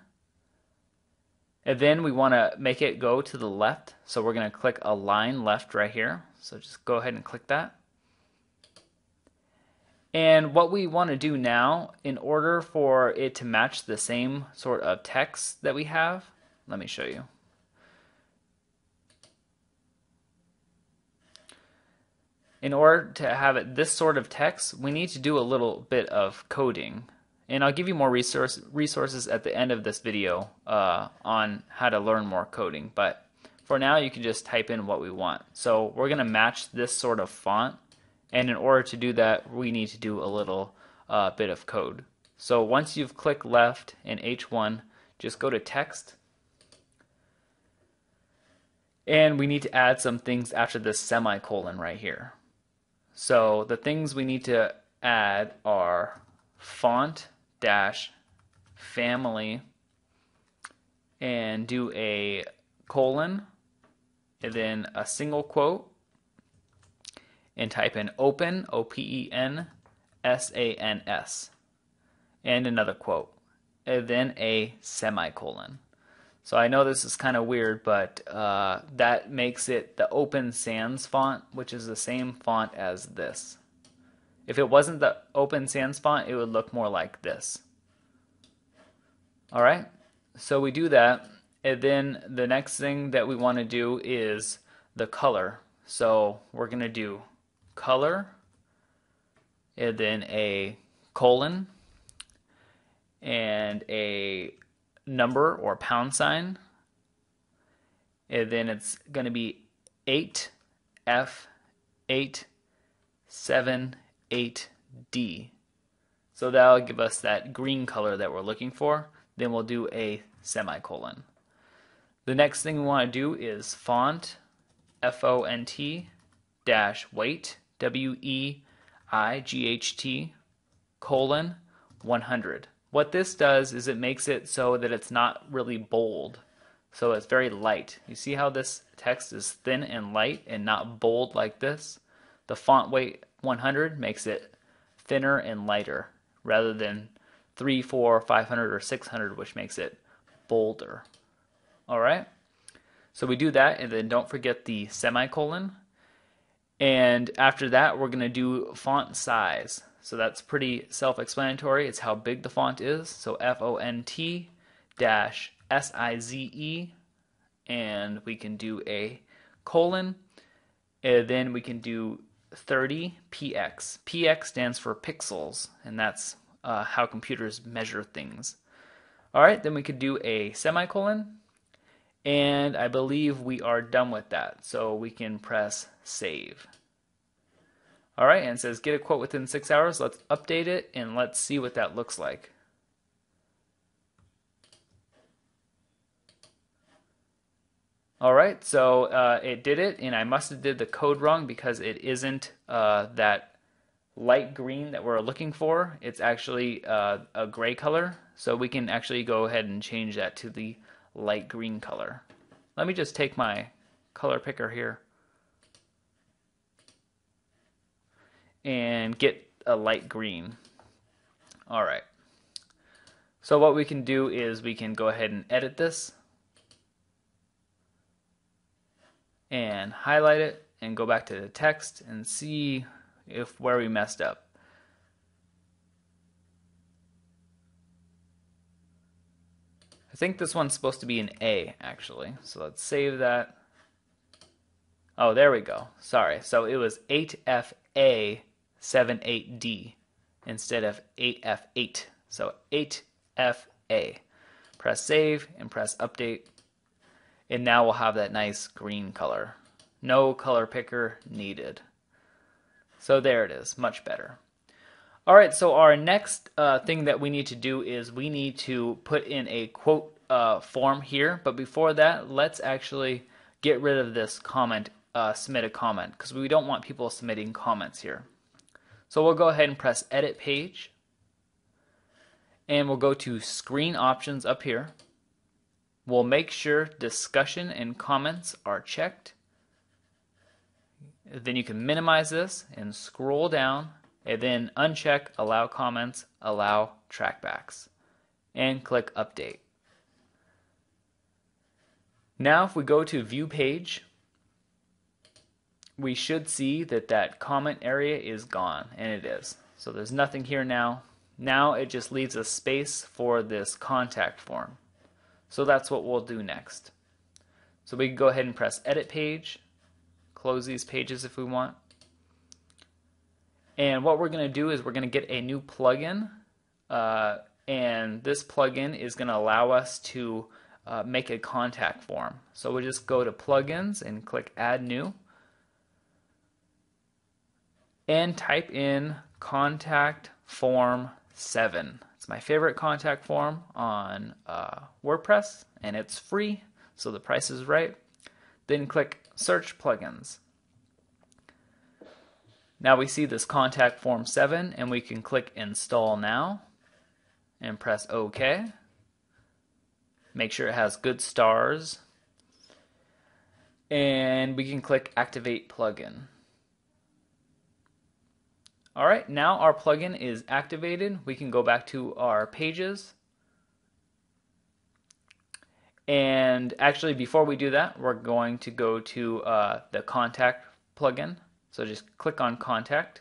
And then we want to make it go to the left. So we're going to click align left right here. So just go ahead and click that. And what we want to do now, in order for it to match the same sort of text that we have, let me show you. In order to have it this sort of text, we need to do a little bit of coding. And I'll give you more resources at the end of this video on how to learn more coding. But for now, you can just type in what we want. So we're going to match this sort of font. And in order to do that, we need to do a little bit of code. So once you've clicked left in H1, just go to text. And we need to add some things after this semicolon right here. So the things we need to add are font dash family and do a colon and then a single quote and type in open, OPEN, SANS, and another quote, and then a semicolon. So I know this is kind of weird, but that makes it the Open Sans font, which is the same font as this. If it wasn't the Open Sans font, it would look more like this. Alright, so we do that, and then the next thing that we want to do is the color. So we're going to do color, and then a colon, and a number or pound sign, and then it's going to be 8F878D. So that'll give us that green color that we're looking for. Then we'll do a semicolon. The next thing we want to do is font, FONT, dash weight, WEIGHT, colon, 100. What this does is it makes it so that it's not really bold. So it's very light. You see how this text is thin and light and not bold like this? The font weight 100 makes it thinner and lighter rather than 3, 4, 500, or 600, which makes it bolder. Alright? So we do that, and then don't forget the semicolon. And after that, we're going to do font size. So that's pretty self-explanatory. It's how big the font is. So FONT-SIZE, and we can do a colon, and then we can do 30 px. Px stands for pixels, and that's how computers measure things. Alright, then we could do a semicolon, and I believe we are done with that. So we can press save. Alright, and it says get a quote within 6 hours. Let's update it and let's see what that looks like. Alright, so it did it, and I must have did the code wrong because it isn't that light green that we're looking for. It's actually a gray color, so we can actually go ahead and change that to the light green color. Let me just take my color picker here and get a light green. Alright, so what we can do is we can go ahead and edit this and highlight it and go back to the text and see if where we messed up. I think this one's supposed to be an A actually, so let's save that. Oh, there we go. Sorry, so it was 8FA78D instead of 8F8. So 8FA. Press save and press update. And now we'll have that nice green color. No color picker needed. So there it is, much better. Alright, so our next thing that we need to do is we need to put in a quote form here. But before that, let's actually get rid of this comment, submit a comment, because we don't want people submitting comments here. So we'll go ahead and press edit page. And we'll go to screen options up here. We'll make sure discussion and comments are checked. Then you can minimize this and scroll down and then uncheck allow comments, allow trackbacks, and click update. Now if we go to view page, we should see that that comment area is gone, and it is. So there's nothing here now. Now it just leaves a space for this contact form. So that's what we'll do next. So we can go ahead and press edit page, close these pages if we want. And what we're going to do is we're going to get a new plugin, and this plugin is going to allow us to make a contact form. So we'll just go to plugins and click add new, and type in contact form 7. It's my favorite contact form on WordPress, and it's free, so the price is right. Then click search plugins. Now we see this contact form 7, and we can click install now and press OK. Make sure it has good stars, and we can click activate plugin. Alright, now our plugin is activated. We can go back to our pages. And actually, before we do that, we're going to go to the contact plugin. So just click on contact.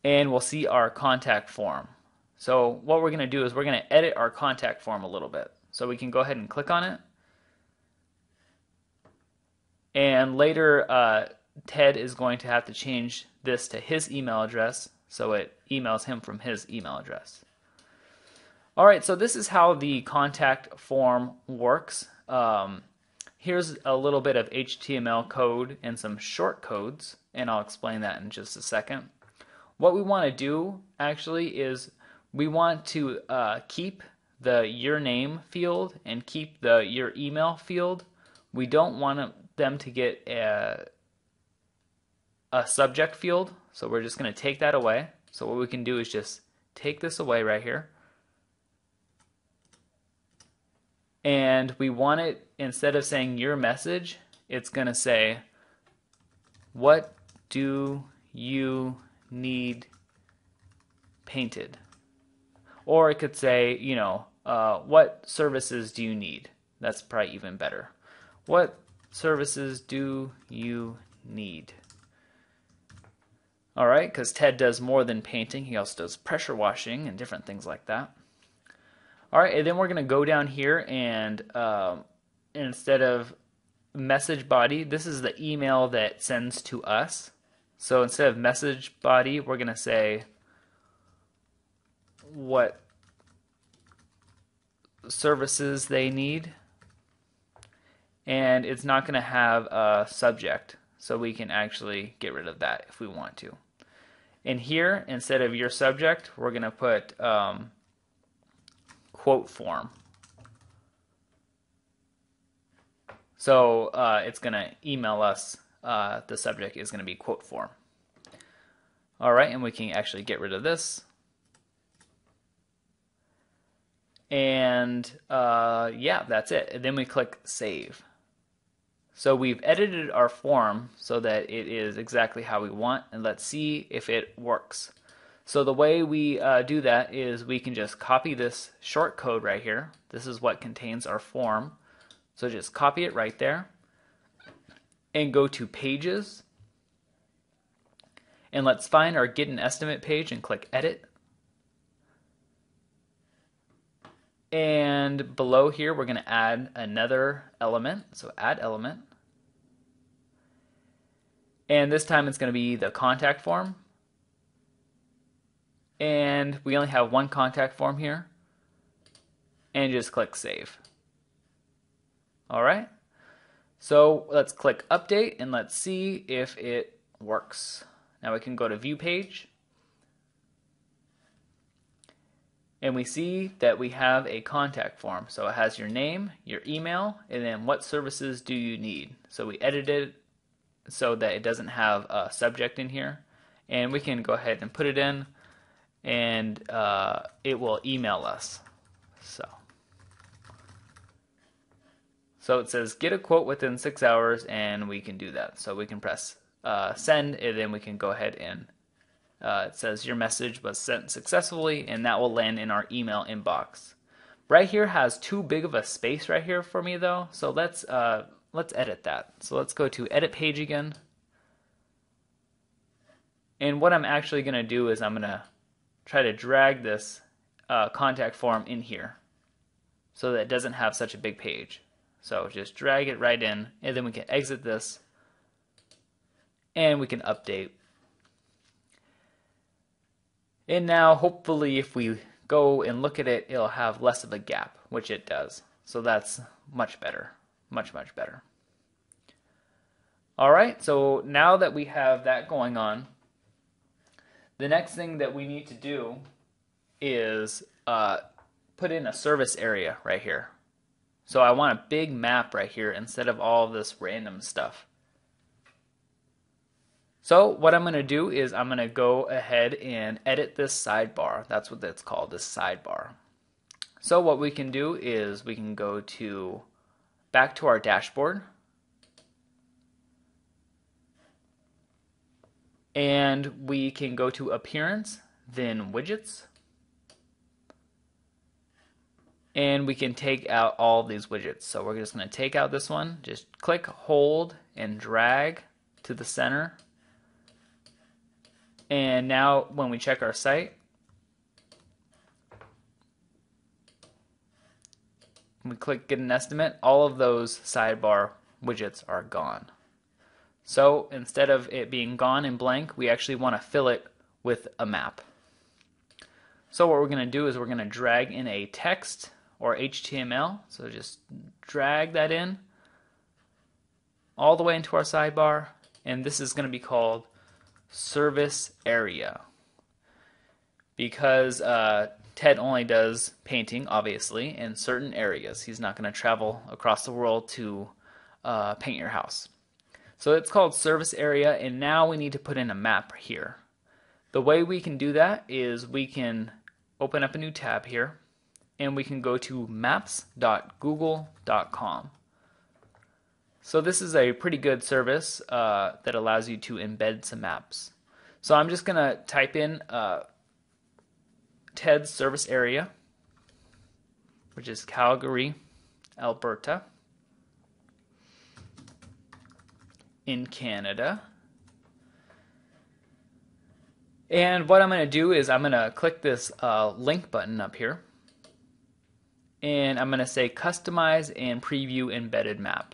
And we'll see our contact form. So what we're going to do is we're going to edit our contact form a little bit. So we can go ahead and click on it. And later, Ted is going to have to change this to his email address, so it emails him from his email address. Alright, so this is how the contact form works. Here's a little bit of HTML code and some short codes, and I'll explain that in just a second. What we want to do actually is we want to keep the your name field and keep the your email field. We don't want them to get a subject field, so we're just going to take that away. So what we can do is just take this away right here, and we want it, instead of saying your message, it's going to say, what do you need painted? Or it could say, you know, what services do you need? That's probably even better. What services do you need? Alright, because Ted does more than painting. He also does pressure washing and different things like that. Alright, and then we're going to go down here and instead of message body, this is the email that sends to us. So instead of message body, we're going to say what services they need. And it's not going to have a subject, so we can actually get rid of that if we want to. And here, instead of your subject, we're going to put quote form. So it's going to email us, the subject is going to be quote form. Alright, and we can actually get rid of this. And yeah, that's it. And then we click save. So we've edited our form so that it is exactly how we want, and let's see if it works. So the way we do that is we can just copy this short code right here. This is what contains our form. So just copy it right there and go to pages, and let's find our get an estimate page and click edit. And below here, we're going to add another element. So add element. And this time it's going to be the contact form. And we only have one contact form here. And just click save. Alright. So let's click update and let's see if it works. Now we can go to view page. And we see that we have a contact form. So it has your name, your email, and then what services do you need. So we edited it so that it doesn't have a subject in here. And we can go ahead and put it in, and it will email us. So it says get a quote within 6 hours, and we can do that. So we can press send, and then we can go ahead and it says your message was sent successfully, and that will land in our email inbox. Right here has too big of a space right here for me though, so let's edit that. So let's go to edit page again. And what I'm actually going to do is I'm going to try to drag this contact form in here so that it doesn't have such a big page. So just drag it right in, and then we can exit this and we can update. And now hopefully if we go and look at it, it'll have less of a gap, which it does. So that's much better, much better. Alright, so now that we have that going on, the next thing that we need to do is put in a service area right here. So I want a big map right here instead of all of this random stuff. So what I'm going to do is I'm going to go ahead and edit this sidebar. That's what that's called, this sidebar. So what we can do is we can go back to our dashboard. And we can go to Appearance, then Widgets. And we can take out all of these widgets. So we're just going to take out this one. Just click, hold, and drag to the center. And now when we check our site, we click Get an Estimate, all of those sidebar widgets are gone. So instead of it being gone and blank, we actually want to fill it with a map. So what we're going to do is we're going to drag in a text or HTML. So just drag that in all the way into our sidebar, and this is going to be called Service Area. Because Ted only does painting, obviously, in certain areas. He's not going to travel across the world to paint your house. So it's called Service Area, and now we need to put in a map here. The way we can do that is we can open up a new tab here, and we can go to maps.google.com. So this is a pretty good service that allows you to embed some maps. So I'm just going to type in Ted's service area, which is Calgary, Alberta, in Canada. And what I'm going to do is I'm going to click this link button up here, and I'm going to say Customize and Preview Embedded Map.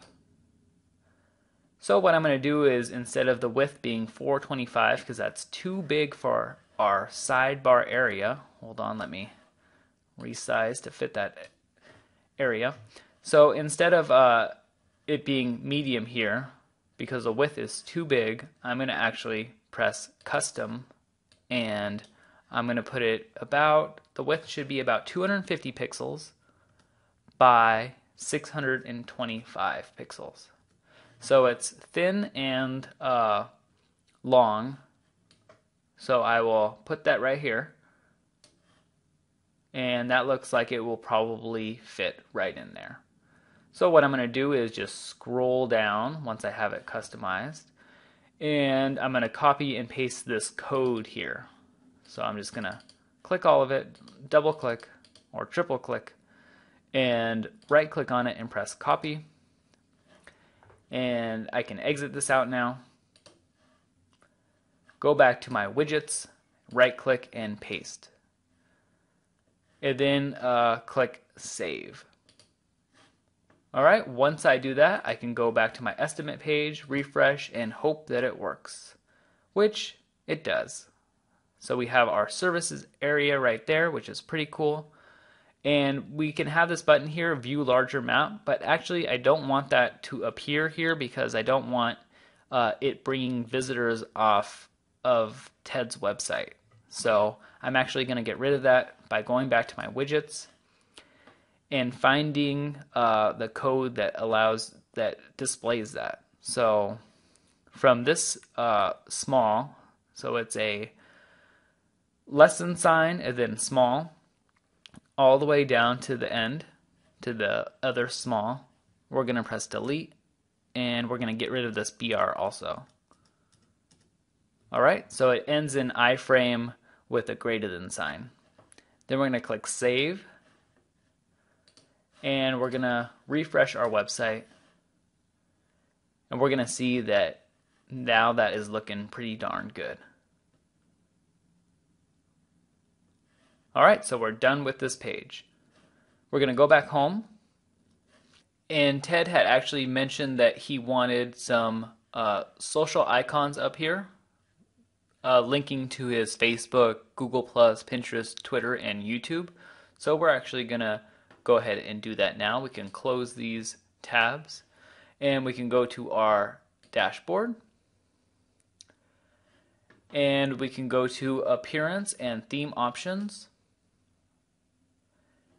So what I'm going to do is, instead of the width being 425, because that's too big for our sidebar area, hold on, let me resize to fit that area. So instead of it being medium here, because the width is too big, I'm going to actually press Custom, and I'm going to put it about, the width should be about 250 pixels by 625 pixels. So it's thin and long. So I will put that right here. And that looks like it will probably fit right in there. So what I'm going to do is just scroll down once I have it customized. And I'm going to copy and paste this code here. So I'm just going to click all of it, double click or triple click, and right click on it and press copy. And I can exit this out now. Go back to my widgets, right click and paste. And then click save. Alright, once I do that, I can go back to my estimate page, refresh, and hope that it works, which it does. So we have our services area right there, which is pretty cool. And we can have this button here, view larger map, but actually I don't want that to appear here because I don't want it bringing visitors off of Ted's website. So I'm actually going to get rid of that by going back to my widgets and finding the code that displays that. So from this small, so it's a lesson sign and then small, all the way down to the end, to the other small, we're going to press delete, and we're going to get rid of this BR also. Alright, so it ends in iframe with a greater than sign. Then we're going to click save. and we're going to refresh our website, and we're going to see that now that is looking pretty darn good. Alright, so we're done with this page. We're going to go back home, and Ted had actually mentioned that he wanted some social icons up here, linking to his Facebook, Google+, Pinterest, Twitter, and YouTube. So we're actually going to go ahead and do that now. We can close these tabs, and we can go to our dashboard, and we can go to Appearance and Theme Options.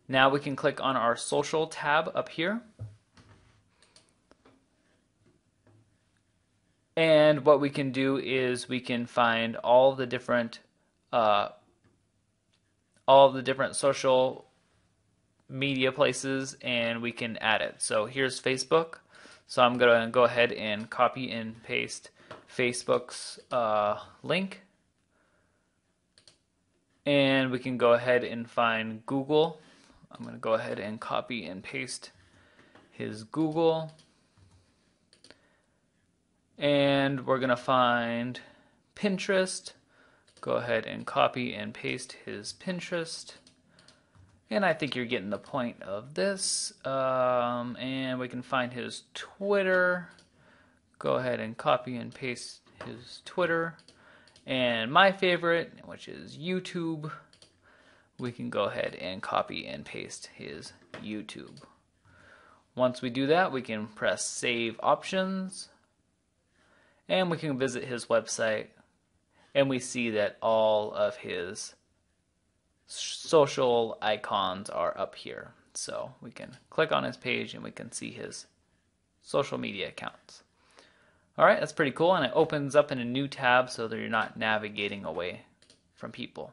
Now we can click on our Social tab up here. And what we can do is we can find all the different social media places, and we can add it. So here's Facebook. So I'm going to go ahead and copy and paste Facebook's link. And we can go ahead and find Google. I'm going to go ahead and copy and paste his Google. And we're going to find Pinterest. Go ahead and copy and paste his Pinterest. And I think you're getting the point of this. And we can find his Twitter. Go ahead and copy and paste his Twitter. And my favorite, which is YouTube, we can go ahead and copy and paste his YouTube. Once we do that, we can press Save Options. And we can visit his website, and we see that all of his social icons are up here. So we can click on his page and we can see his social media accounts. Alright, that's pretty cool, and it opens up in a new tab so that you're not navigating away from people.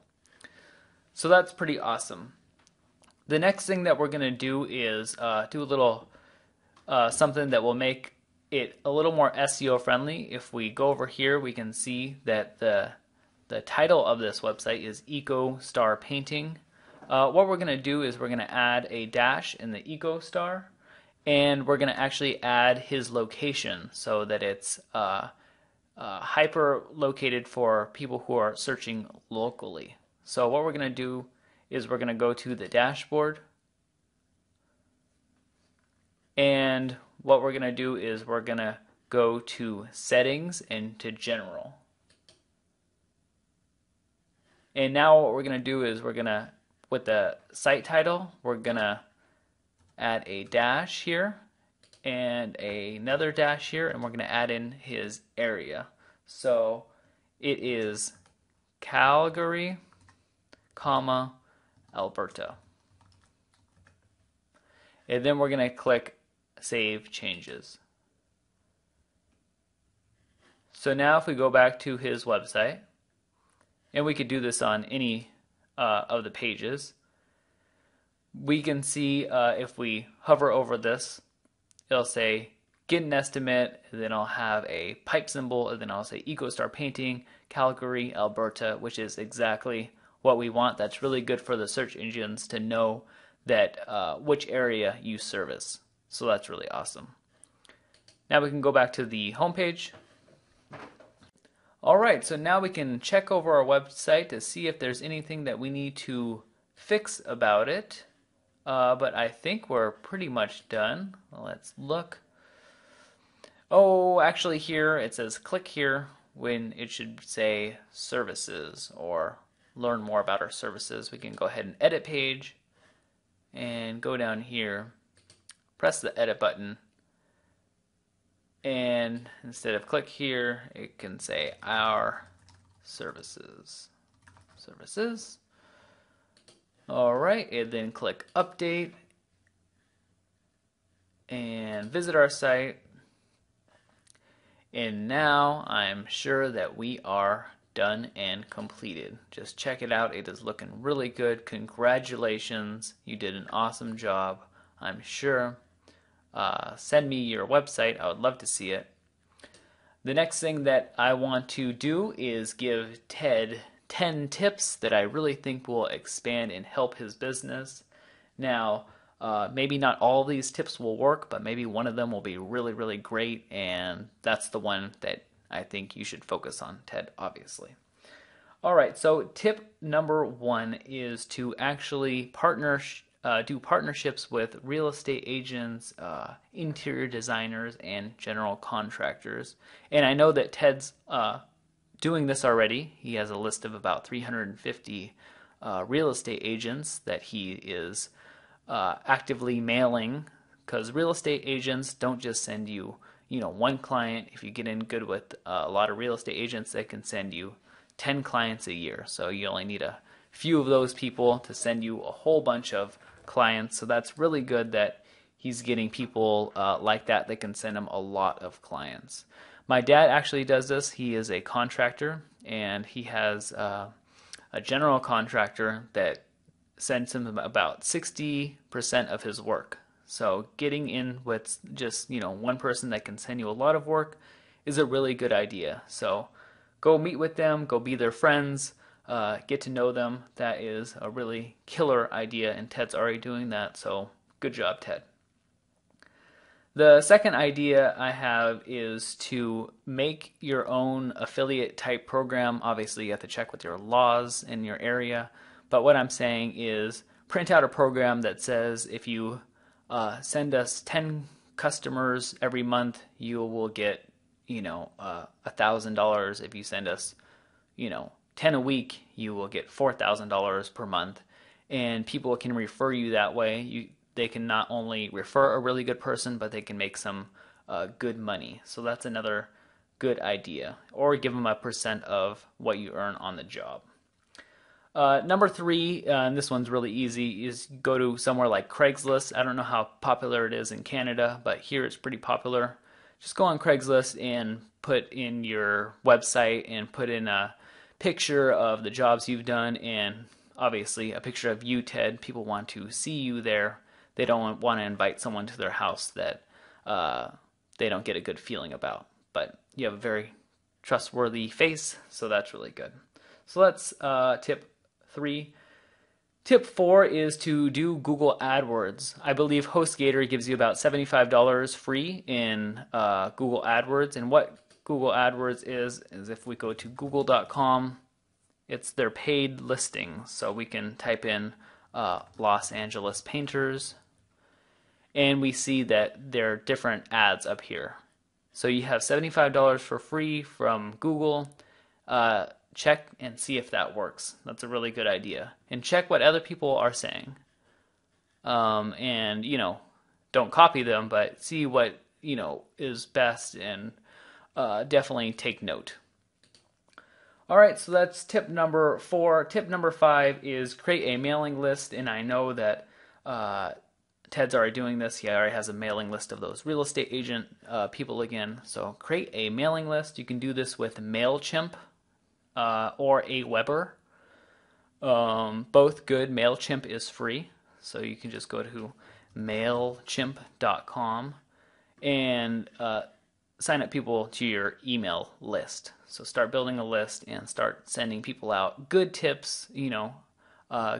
So that's pretty awesome. The next thing that we're going to do is do a little something that will make it a little more SEO friendly. If we go over here, we can see that the title of this website is Eco Star Painting. What we're going to do is we're going to add a dash in the Eco Star, and we're going to actually add his location so that it's hyper located for people who are searching locally. So what we're going to do is we're going to go to the dashboard, and what we're going to do is we're going to go to Settings and to General. And now what we're going to do is we're going to, with the site title, we're going to add a dash here and another dash here, and we're going to add in his area. So it is Calgary, comma, Alberta. And then we're going to click Save Changes. So now if we go back to his website, and we could do this on any of the pages, we can see if we hover over this, it'll say get an estimate, and then I'll have a pipe symbol, and then I'll say EcoStar Painting, Calgary, Alberta, which is exactly what we want. That's really good for the search engines to know that which area you service. So that's really awesome. Now we can go back to the home page. Alright, so now we can check over our website to see if there's anything that we need to fix about it. But I think we're pretty much done. Let's look. Oh, actually here it says click here when it should say services or learn more about our services. We can go ahead and edit page and go down here, press the edit button, and instead of click here, it can say our services. Alright, and then click update and visit our site. And now I'm sure that we are done and completed. Just check it out. It is looking really good. Congratulations. You did an awesome job, I'm sure. Send me your website. I would love to see it. The next thing that I want to do is give Ted 10 tips that I really think will expand and help his business. Now, Maybe not all these tips will work, but maybe one of them will be really, really great, and that's the one that I think you should focus on, Ted, obviously. All right, so tip number 1 is to actually do partnerships with real estate agents, interior designers, and general contractors. And I know that Ted's doing this already. He has a list of about 350 real estate agents that he is actively mailing, because real estate agents don't just send you, one client. If you get in good with a lot of real estate agents, they can send you 10 clients a year. So you only need a few of those people to send you a whole bunch of clients. So that's really good that he's getting people like that can send him a lot of clients. My dad actually does this. He is a contractor, and he has a general contractor that sends him about 60% of his work. So getting in with just, one person that can send you a lot of work is a really good idea. So go meet with them, go be their friends, get to know them. That is a really killer idea, and Ted's already doing that, so good job, Ted. The second idea I have is to make your own affiliate type program. Obviously, you have to check with your laws in your area, but what I'm saying is print out a program that says if you send us 10 customers every month, you will get $1,000. If you send us 10 a week, you will get $4,000 per month, and people can refer you that way. They can not only refer a really good person, but they can make some good money. So that's another good idea. Or give them a percent of what you earn on the job. Number 3, and this one's really easy, is go to somewhere like Craigslist. I don't know how popular it is in Canada, but here it's pretty popular. Just go on Craigslist and put in your website and put in a picture of the jobs you've done, and obviously a picture of you, Ted. People want to see you there. They don't want to invite someone to their house that they don't get a good feeling about. But you have a very trustworthy face, so that's really good. So that's tip 3. Tip 4 is to do Google AdWords. I believe HostGator gives you about $75 free in Google AdWords. And what Google AdWords is if we go to google.com, it's their paid listing. So we can type in Los Angeles painters, and we see that there are different ads up here. So you have $75 for free from Google. Check and see if that works. That's a really good idea. And check what other people are saying. And, don't copy them, but see what, is best, and definitely take note. All right, so that's tip number 4. Tip number 5 is create a mailing list, and I know that Ted's already doing this. He already has a mailing list of those real estate agent people again. So create a mailing list. You can do this with MailChimp or Aweber. Both good. MailChimp is free, so you can just go to mailchimp.com and sign up people to your email list. So start building a list and start sending people out good tips,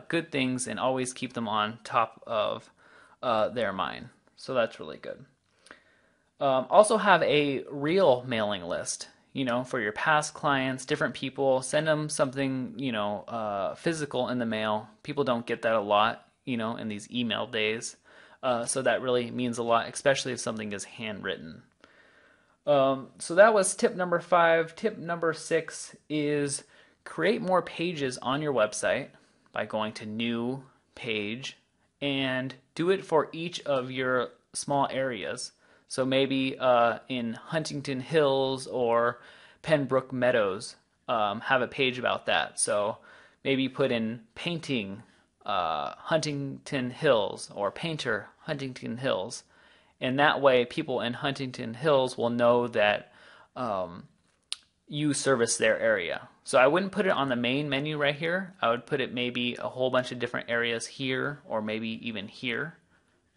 good things, and always keep them on top of their mind. So that's really good. Also have a real mailing list, for your past clients, different people. Send them something, physical in the mail. People don't get that a lot, in these email days. So that really means a lot, especially if something is handwritten. So that was tip number 5. Tip number 6 is create more pages on your website by going to New Page, and do it for each of your small areas. So maybe in Huntington Hills or Pembroke Meadows, have a page about that. So maybe put in painting Huntington Hills or painter Huntington Hills. And that way people in Huntington Hills will know that you service their area. So I wouldn't put it on the main menu right here. I would put it maybe a whole bunch of different areas here, or maybe even here,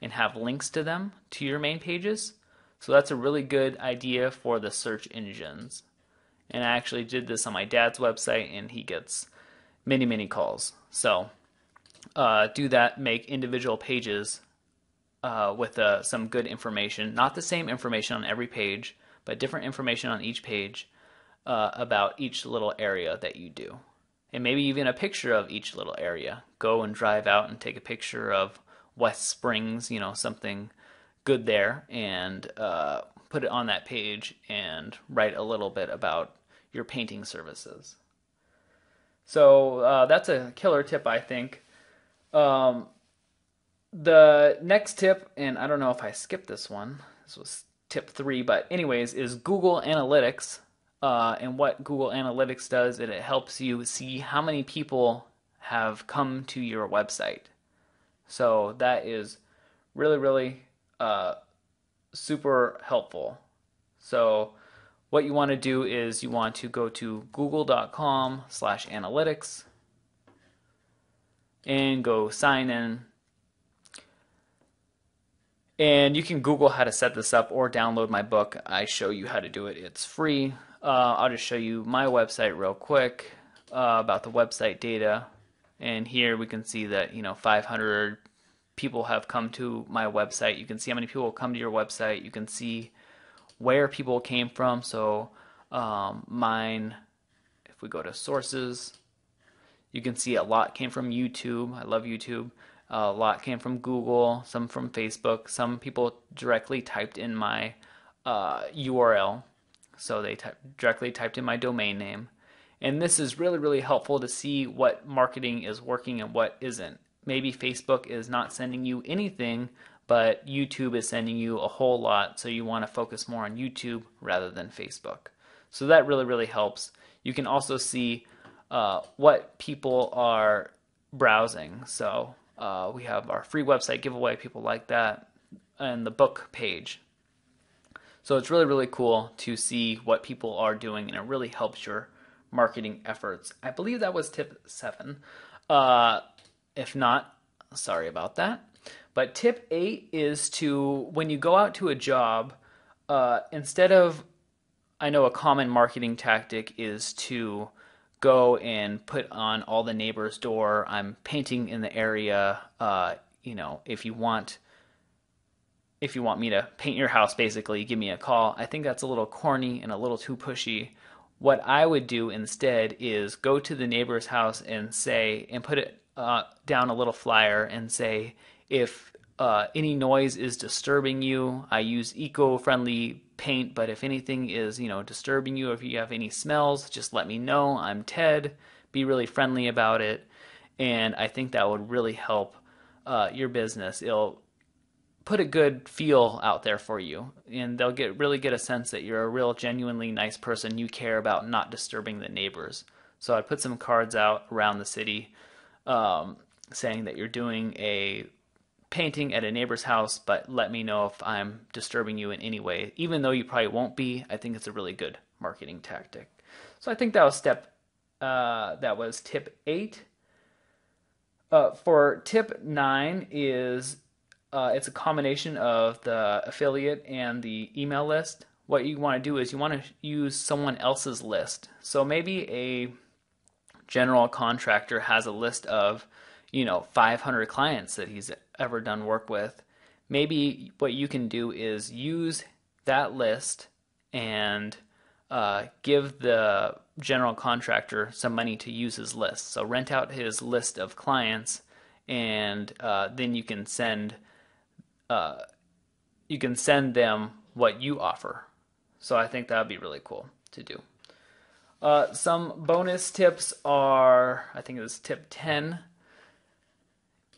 and have links to them to your main pages. So that's a really good idea for the search engines. And I actually did this on my dad's website, and he gets many, many calls. So do that, make individual pages with some good information, not the same information on every page, but different information on each page about each little area that you do. And maybe even a picture of each little area. Go and drive out and take a picture of West Springs, something good there, and put it on that page and write a little bit about your painting services. So that's a killer tip, I think. The next tip, and I don't know if I skipped this one, this was tip 3, but anyways, is Google Analytics. And what Google Analytics does, it helps you see how many people have come to your website. So that is really, really super helpful. So what you want to do is you want to go to google.com/analytics and go sign in. And you can Google how to set this up or download my book. I show you how to do it. It's free. I'll just show you my website real quick about the website data. And here we can see that 500 people have come to my website. You can see how many people come to your website. You can see where people came from. So mine, if we go to sources, you can see a lot came from YouTube. I love YouTube. A lot came from Google, some from Facebook. Some people directly typed in my URL. So they directly typed in my domain name. And this is really, really helpful to see what marketing is working and what isn't. Maybe Facebook is not sending you anything, but YouTube is sending you a whole lot. So you want to focus more on YouTube rather than Facebook. So that really, really helps. You can also see what people are browsing. So we have our free website giveaway, people like that, and the book page. So it's really, really cool to see what people are doing, and it really helps your marketing efforts. I believe that was tip 7. If not, sorry about that. But tip 8 is to, when you go out to a job, instead of, I know a common marketing tactic is to go and put on all the neighbors' door, I'm painting in the area, if you want me to paint your house, basically, give me a call. I think that's a little corny and a little too pushy. What I would do instead is go to the neighbor's house and put it down a little flyer and say, if any noise is disturbing you, I use eco-friendly paint, but if anything is, disturbing you, if you have any smells, just let me know. I'm Ted. Be really friendly about it. And I think that would really help your business. It'll put a good feel out there for you, and they'll really get a sense that you're a real genuinely nice person. You care about not disturbing the neighbors. So I put some cards out around the city saying that you're doing a painting at a neighbor's house, but let me know if I'm disturbing you in any way. Even though you probably won't be, I think it's a really good marketing tactic. So I think that was tip 8. For tip 9 is it's a combination of the affiliate and the email list. What you want to do is you want to use someone else's list. So maybe a general contractor has a list of 500 clients that he's ever done work with. Maybe what you can do is use that list and give the general contractor some money to use his list. So rent out his list of clients, and then you can send them what you offer. So I think that would be really cool to do. Some bonus tips are, I think it was tip 10,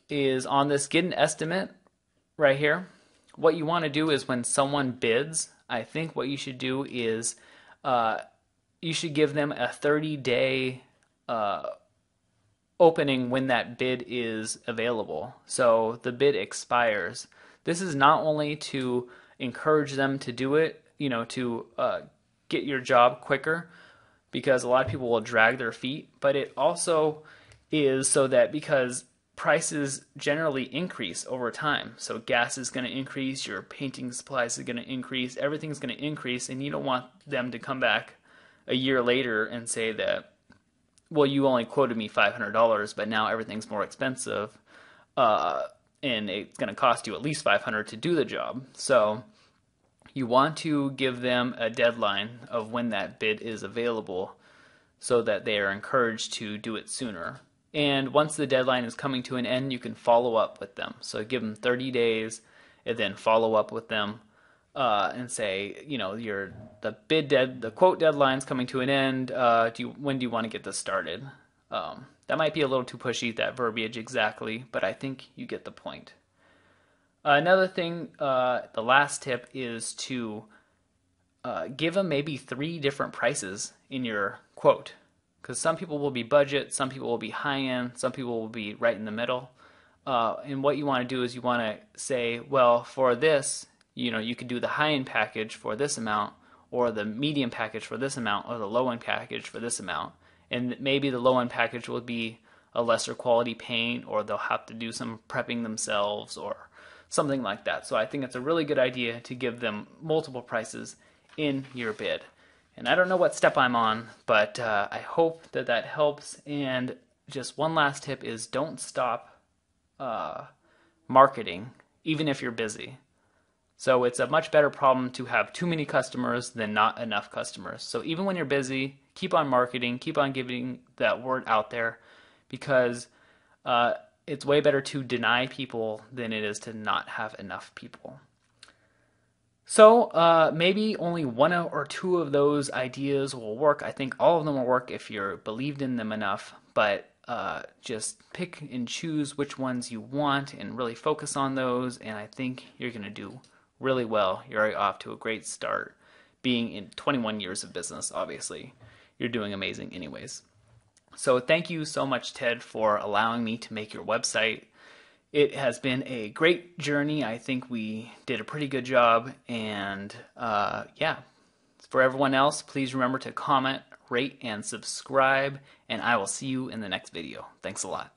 is on this, get an estimate right here. What you want to do is when someone bids, I think what you should do is you should give them a 30-day opening when that bid is available. So the bid expires. This is not only to encourage them to do it, to get your job quicker, because a lot of people will drag their feet, but it also is so that because prices generally increase over time. So gas is going to increase, your painting supplies is going to increase, everything's going to increase, and you don't want them to come back a year later and say that, well, you only quoted me $500, but now everything's more expensive. And and it's going to cost you at least $500 to do the job. So you want to give them a deadline of when that bid is available so that they are encouraged to do it sooner. And once the deadline is coming to an end, you can follow up with them. So give them 30 days and then follow up with them and say, the quote deadline's coming to an end. When do you want to get this started? That might be a little too pushy, that verbiage exactly, but I think you get the point. Another thing, the last tip is to give them maybe 3 different prices in your quote. Because some people will be budget, some people will be high end, some people will be right in the middle. And what you want to do is you want to say, well, for this, you could do the high end package for this amount, or the medium package for this amount, or the low end package for this amount. And maybe the low end package will be a lesser quality paint, or they'll have to do some prepping themselves, or something like that. So I think it's a really good idea to give them multiple prices in your bid. And I don't know what step I'm on, but I hope that helps. And just one last tip is don't stop marketing, even if you're busy. So it's a much better problem to have too many customers than not enough customers. So even when you're busy, keep on marketing, keep on giving that word out there, because it's way better to deny people than it is to not have enough people. So maybe only 1 or 2 of those ideas will work. I think all of them will work if you're believed in them enough, but just pick and choose which ones you want and really focus on those, and I think you're going to do really well. You're already off to a great start. Being in 21 years of business, obviously, you're doing amazing anyways. So thank you so much, Ted, for allowing me to make your website. It has been a great journey. I think we did a pretty good job. And for everyone else, please remember to comment, rate, and subscribe. And I will see you in the next video. Thanks a lot.